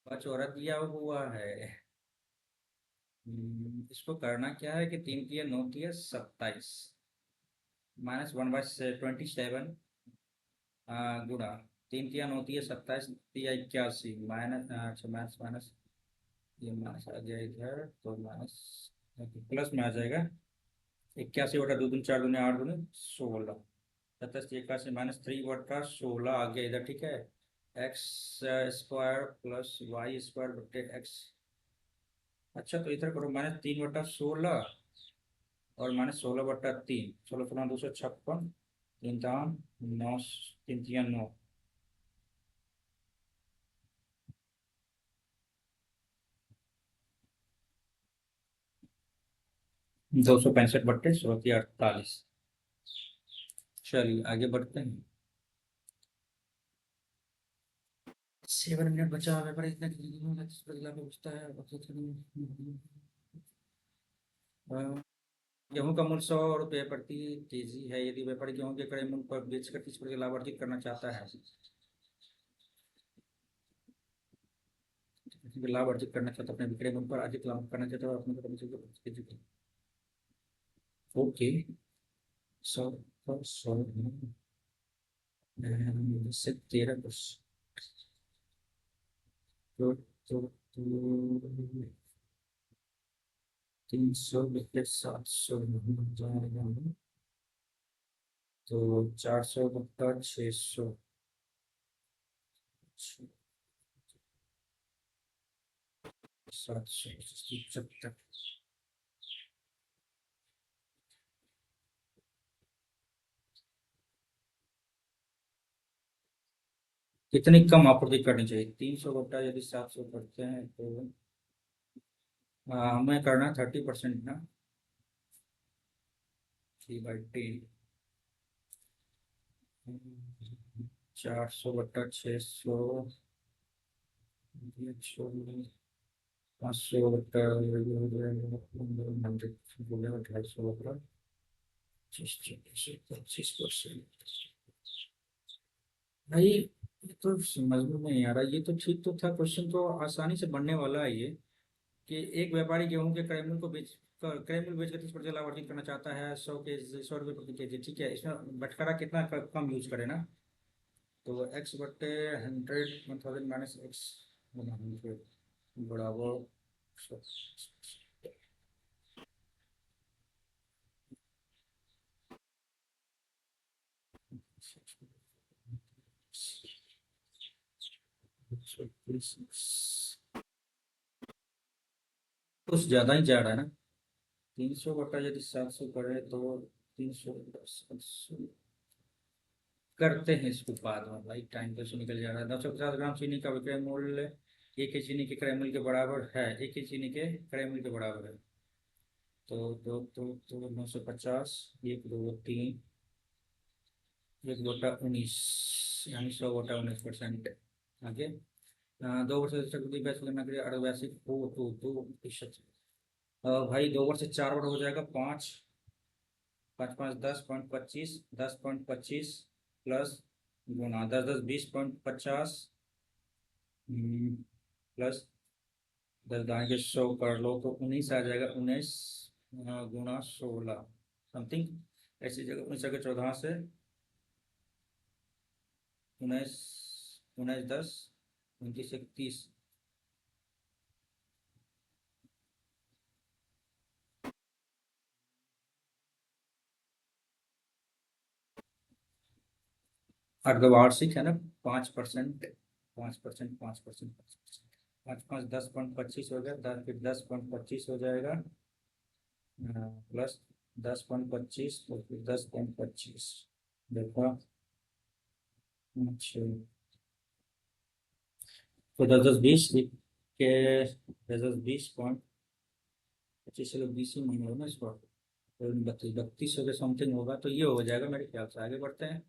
बचौरा दिया हुआ है। इसको करना क्या है कि 3×9 = 27, -1/27, गुणा 3×9 = 27, 81, माइनस, अच्छा माइनस माइनस, ये माइनस आ गया इधर, तो माइनस प्लस में आ जाएगा। 81/2 × 2 = 4, 8, 16, 27, 81 -3/16 आ गया इधर। ठीक है, x square plus y square बटे एक्स। अच्छा, तो इधर करो -3/16, और -16/3, 16, 16, 256, 3×9, 3×9, 265/16, 48। चलिए आगे बढ़ते हैं। 7 मिनट बचा है, पर इतना बदला में बचता है। गेहूं का मूल्य 100 रुपये प्रति केजी है। यदि व्यापारी गेहूं के क्रय मूल्य पर बेचकर 30% लाभ अर्जित करना चाहता है, लाभ अर्जित करना चाहता है, अपने विक्रय मूल्य पर अधिक लाभ करना चाहता है, अपने ओके। 100 से 13%। तो 300 में 700 हो जाएगा, तो 400 बट्टा 600, 775। कितनी कम आपूर्ति करनी चाहिए? 300 बट्टा यदि 700 करते हैं तो हमें करना 30% ना, 3/10। 400 बट्टा 600, 500 बट्टा 250 बट्टा 25%। भाई ये तो समझ में नहीं आ रहा। ये तो ठीक तो था, क्वेश्चन तो आसानी से बनने वाला है ये, कि एक व्यापारी गेहूं के क्रय मूल्य को क्रय मूल्य बेचकर 30% लाभ अर्जित करना चाहता है, 100 रुपये प्रति केजी। ठीक है, इसमें बटखरा कितना कम यूज करे ना, तो एक्स बट्टे 100 माइनस एक्स 100 बराबर 100। कुछ ज्यादा ही जा रहा है ना। 300 बटा यदि 700 करे तो 300 करते हैं इसको बाद में। भाई टाइम तो से निकल जा रहा है। 250 ग्राम चीनी का विक्रय मूल्य 1 केजी चीनी के क्रय मूल्य के बराबर है, 1 केजी चीनी के क्रय मूल्य के बराबर है। तो 950, 1 2 3, 1/19, यानी 100/19%। आगे 2 वर्ष तक ब्याज गणना करिए, अर्धवार्षिक हो तो 2%। भाई 2 वर्ष से 4 बार हो जाएगा, 5 5 5 10.25, 10.25 प्लस गुना 10 10 20.50 प्लस 10 दाएं के 100 कर लो तो 19 आ जाएगा। 19 गुना 16 समथिंग ऐसी जगह 19 14 से 19 19 10 29 31। अर्धवार्षिक है ना, 5%, 5%, 5%, 5 5 10.25 हो गया, 10 फिर 10.25 हो जाएगा, प्लस 10.25 तो फिर 10.25 देखा। अच्छा, तो 10 10 20 के 10 10 20.25, चलो 20 ही महीने हो ना इसको, तो 3200 के समथिंग होगा, तो ये हो जाएगा मेरे ख्याल से। आगे बढ़ते हैं।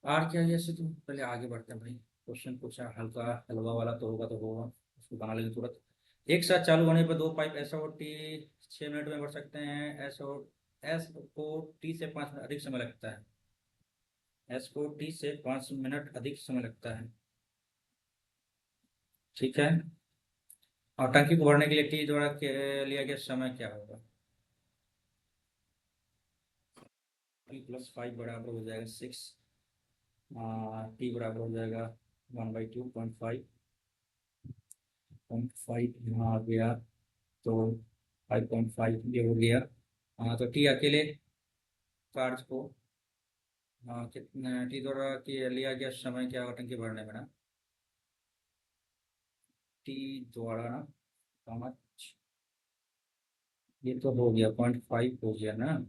और क्या जैसे तुम पहले आगे बढ़ते हैं भाई। क्वेश्चन पूछा हल्का हलवा वाला तो होगा, तो होगा उसको बना लेंगे तुरंत। एक साथ चालू होने पर दो पाइप एस और टी 6 मिनट में भर सकते हैं। एस को टी से 5 मिनट अधिक समय लगता है। एस को टी से 5 मिनट अधिक समय लगता है। ठीक है, और टंकी को भरने के लिए टी द्वारा लिया गया समय क्या होगा? +5 बराबर हो जाएगा 6, टी बराबर हो जाएगा 1/2.5 यहाँ आ गया, तो 5.5 ये हो गया। तो टी अकेले कार्य को कितना टी द्वारा लिया गया समय क्या होगा टंकी भरने में ना, टी द्वारा ना 5, ये तो हो गया 0.5 हो गया ना।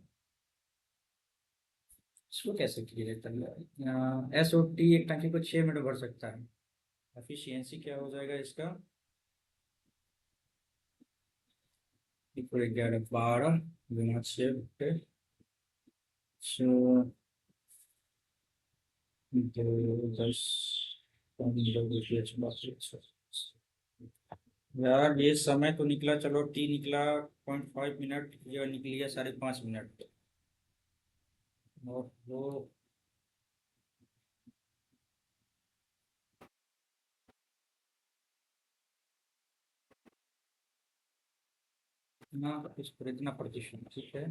इसको कैसे क्लियर कर, एस और टी एक टंकी को 6 मिनट भर सकता है। एफिशिएंसी क्या हो जाएगा इसका? 11 12 गुना 6 बटे 2 10 15 रुपये 82। यार ये समय तो निकला, चलो टी निकला 0.5 मिनट, ये निकल गया 5.5 मिनट। और वो इतना इस पर इतना प्रतिशत, ठीक है।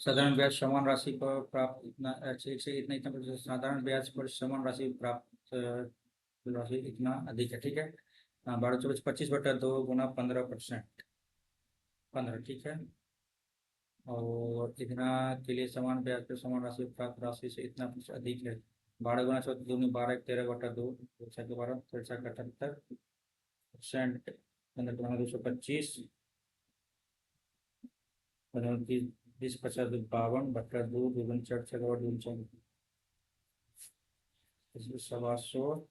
साधारण ब्याज समान राशि पर प्राप्त इतना अच्छे से इतना इतना प्रतिशत, साधारण ब्याज पर समान राशि प्राप्त राशि इतना अधिक है, ठीक है। हाँ, 12 24 25/2 गुना 15%, 15, ठीक है। और इतना के लिए समान ब्याज पर समान राशि प्राप्त राशि से इतना प्रतिशत अधिक है। 12 गुना 14 दूनी 12, 13/2, 6 के 12, 73%, 15 × 2 = 25, 15 × 30 20 50 52/2, 2 × 4 = 4, 2 × 700,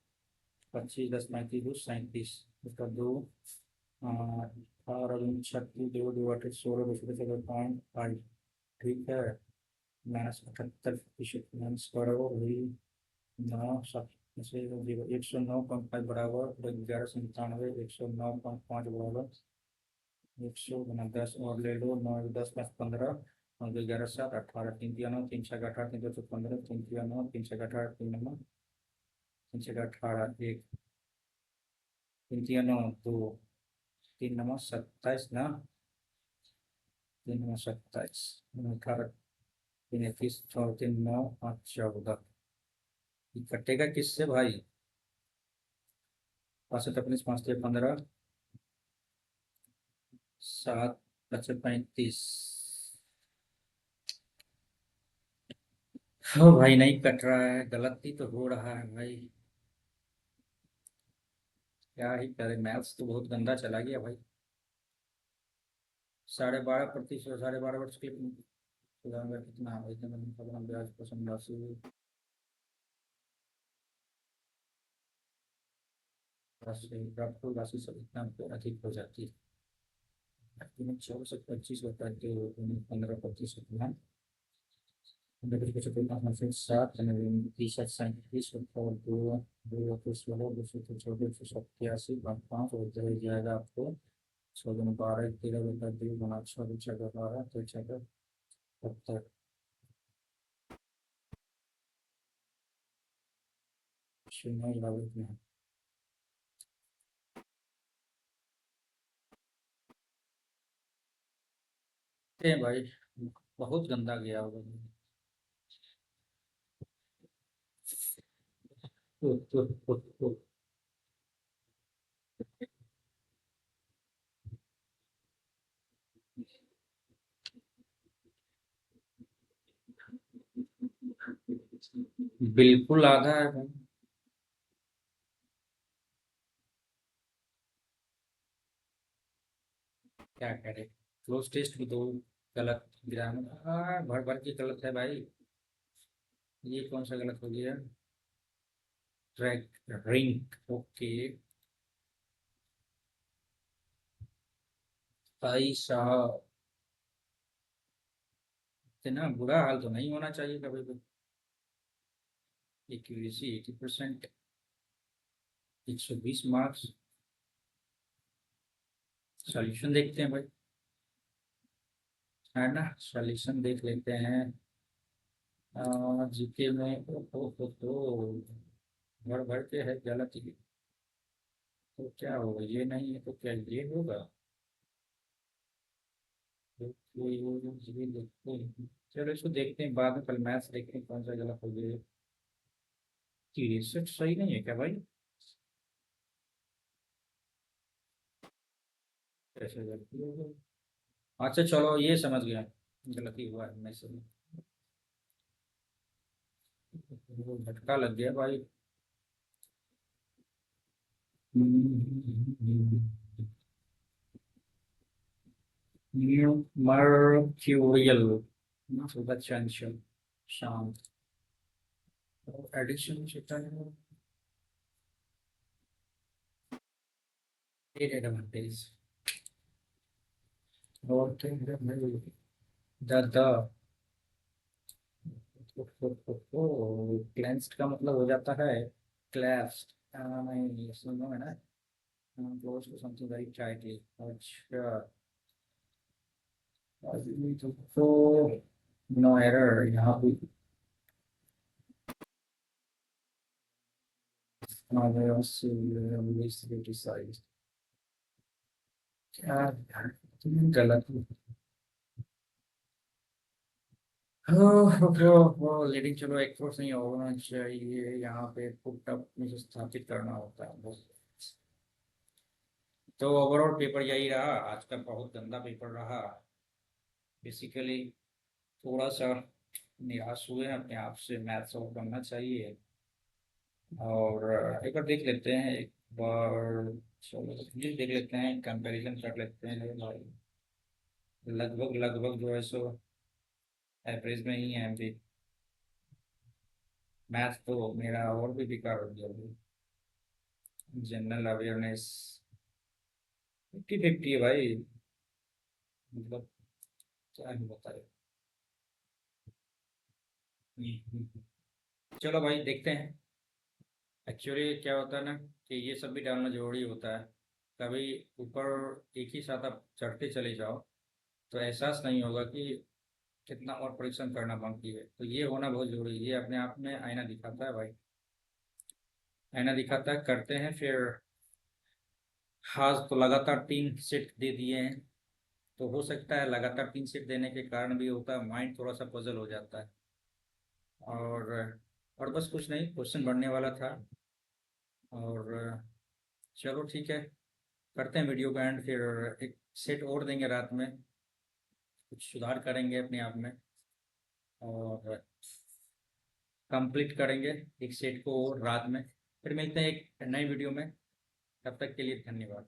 25 10 35 37, उसका 2, 18 36 2 16 2 5, ठीक है। -78% माइनस करो वही 9 7 से 109.5 बराबर 1197, 109.5 बराबर 100 × 10 और ले लो, 9 10 5 15, और 2 11 7 18, 3 3 9 3 6 18, 3 2 15, 3 3 9 3 6 18, 3 9 3 6 18, 1 3 3 9 2, 3 9 27 ना, 3 9 27, 18 3 21 और 3 9 5 14, ये कटेगा किससे भाई? 65 अपने 5 3 15, 7 5 35। हो भाई, नहीं कट रहा है, गलती तो हो रहा है भाई। क्या ही करे, मैथ्स तो बहुत गंदा चला गया भाई। 12.5%, 12.5 वर्ष के सुधार में कितना है? इतना मतलब ब्याज पसंद राशि राशि प्राप्त राशि से इतना अधिक हो जाती है। 24 से 25 बताते हो, 15% ना। 7 37 और 2 2 16 287 5 हो जाएगा आपको। 6 × 12 13 बटा 2 गुना 6 6 12 तो 6 शून्य लागत में है भाई। बहुत गंदा गया होगा। उह, उह, उह, उह। बिल्कुल आधा है भाई। क्या करे, क्लोज टेस्ट भी दो गलत, ग्रामर भर भर की गलत है भाई। ये कौन सा गलत हो गया? Track ring, okay. भाई साहब, इतना बुरा हाल तो नहीं होना चाहिए कभी भी। Accuracy 80%, 120 marks. सॉल्यूशन देखते हैं भाई, है ना, सॉल्यूशन देख लेते हैं। जीके में तो भर भर के है गलत ही। तो क्या होगा, ये नहीं है तो क्या ये होगा? तो ये देखते हैं। चलो इसको देखते हैं बाद में, कल मैथ्स देखते हैं कौन सा गलत हो गया। 63 सही नहीं है क्या भाई? कैसे गलती हो गई? अच्छा चलो, ये समझ गया, गलती हुआ है मैं से। वो झटका लग गया भाई। मर्क्यूरियल सुबह चंचल शाम, एडिशन एडवांटेज और द क्लेंस्ड का मतलब हो जाता है क्लैप्स्ड। नहीं सुनो है ना, close to something very tightly. अच्छा, अभी तो नो एरर यहाँ पे। हमारे उससे क्रिटिसाइज क्या यार, गलत। लेकिन चलो एक फोर्स नहीं होना चाहिए यहाँ पे, पुट अप मुझे स्थापित करना होता है बस। तो ओवरऑल पेपर यही रहा आज का, बहुत गंदा पेपर रहा बेसिकली। थोड़ा सा निराश हुए हैं अपने आप से, मैथ सॉल्व करना चाहिए। और एक बार देख लेते हैं, एक बार चलो इंग्लिश देख लेते हैं, कंपैरिजन कर लेते हैं भाई। लगभग लगभग जो है सो एवरेज में ही है अभी। मैथ तो मेरा और भी बेकार हो गया अभी। जनरल अवेयरनेस 50-50 है भाई, मतलब क्या ही बताए। चलो भाई देखते हैं। एक्चुअली क्या होता है ना कि ये सब भी डालना जरूरी होता है। कभी ऊपर एक ही साथ आप चढ़ते चले जाओ तो एहसास नहीं होगा कि कितना और परिश्रम करना बाकी है। तो ये होना बहुत जरूरी है, ये अपने आप में आईना दिखाता है भाई। आईना दिखाता है, करते हैं फिर। हाँ तो लगातार 3 सेट दे दिए हैं, तो हो सकता है लगातार 3 सेट देने के कारण भी होता है, माइंड थोड़ा सा पजल हो जाता है। और और बस कुछ नहीं, क्वेश्चन बढ़ने वाला था। और चलो ठीक है, करते हैं वीडियो का एंड, फिर एक सेट और देंगे रात में, कुछ सुधार करेंगे अपने आप में और कंप्लीट करेंगे एक सेट को और रात में। फिर मिलते हैं एक नई वीडियो में, तब तक के लिए धन्यवाद।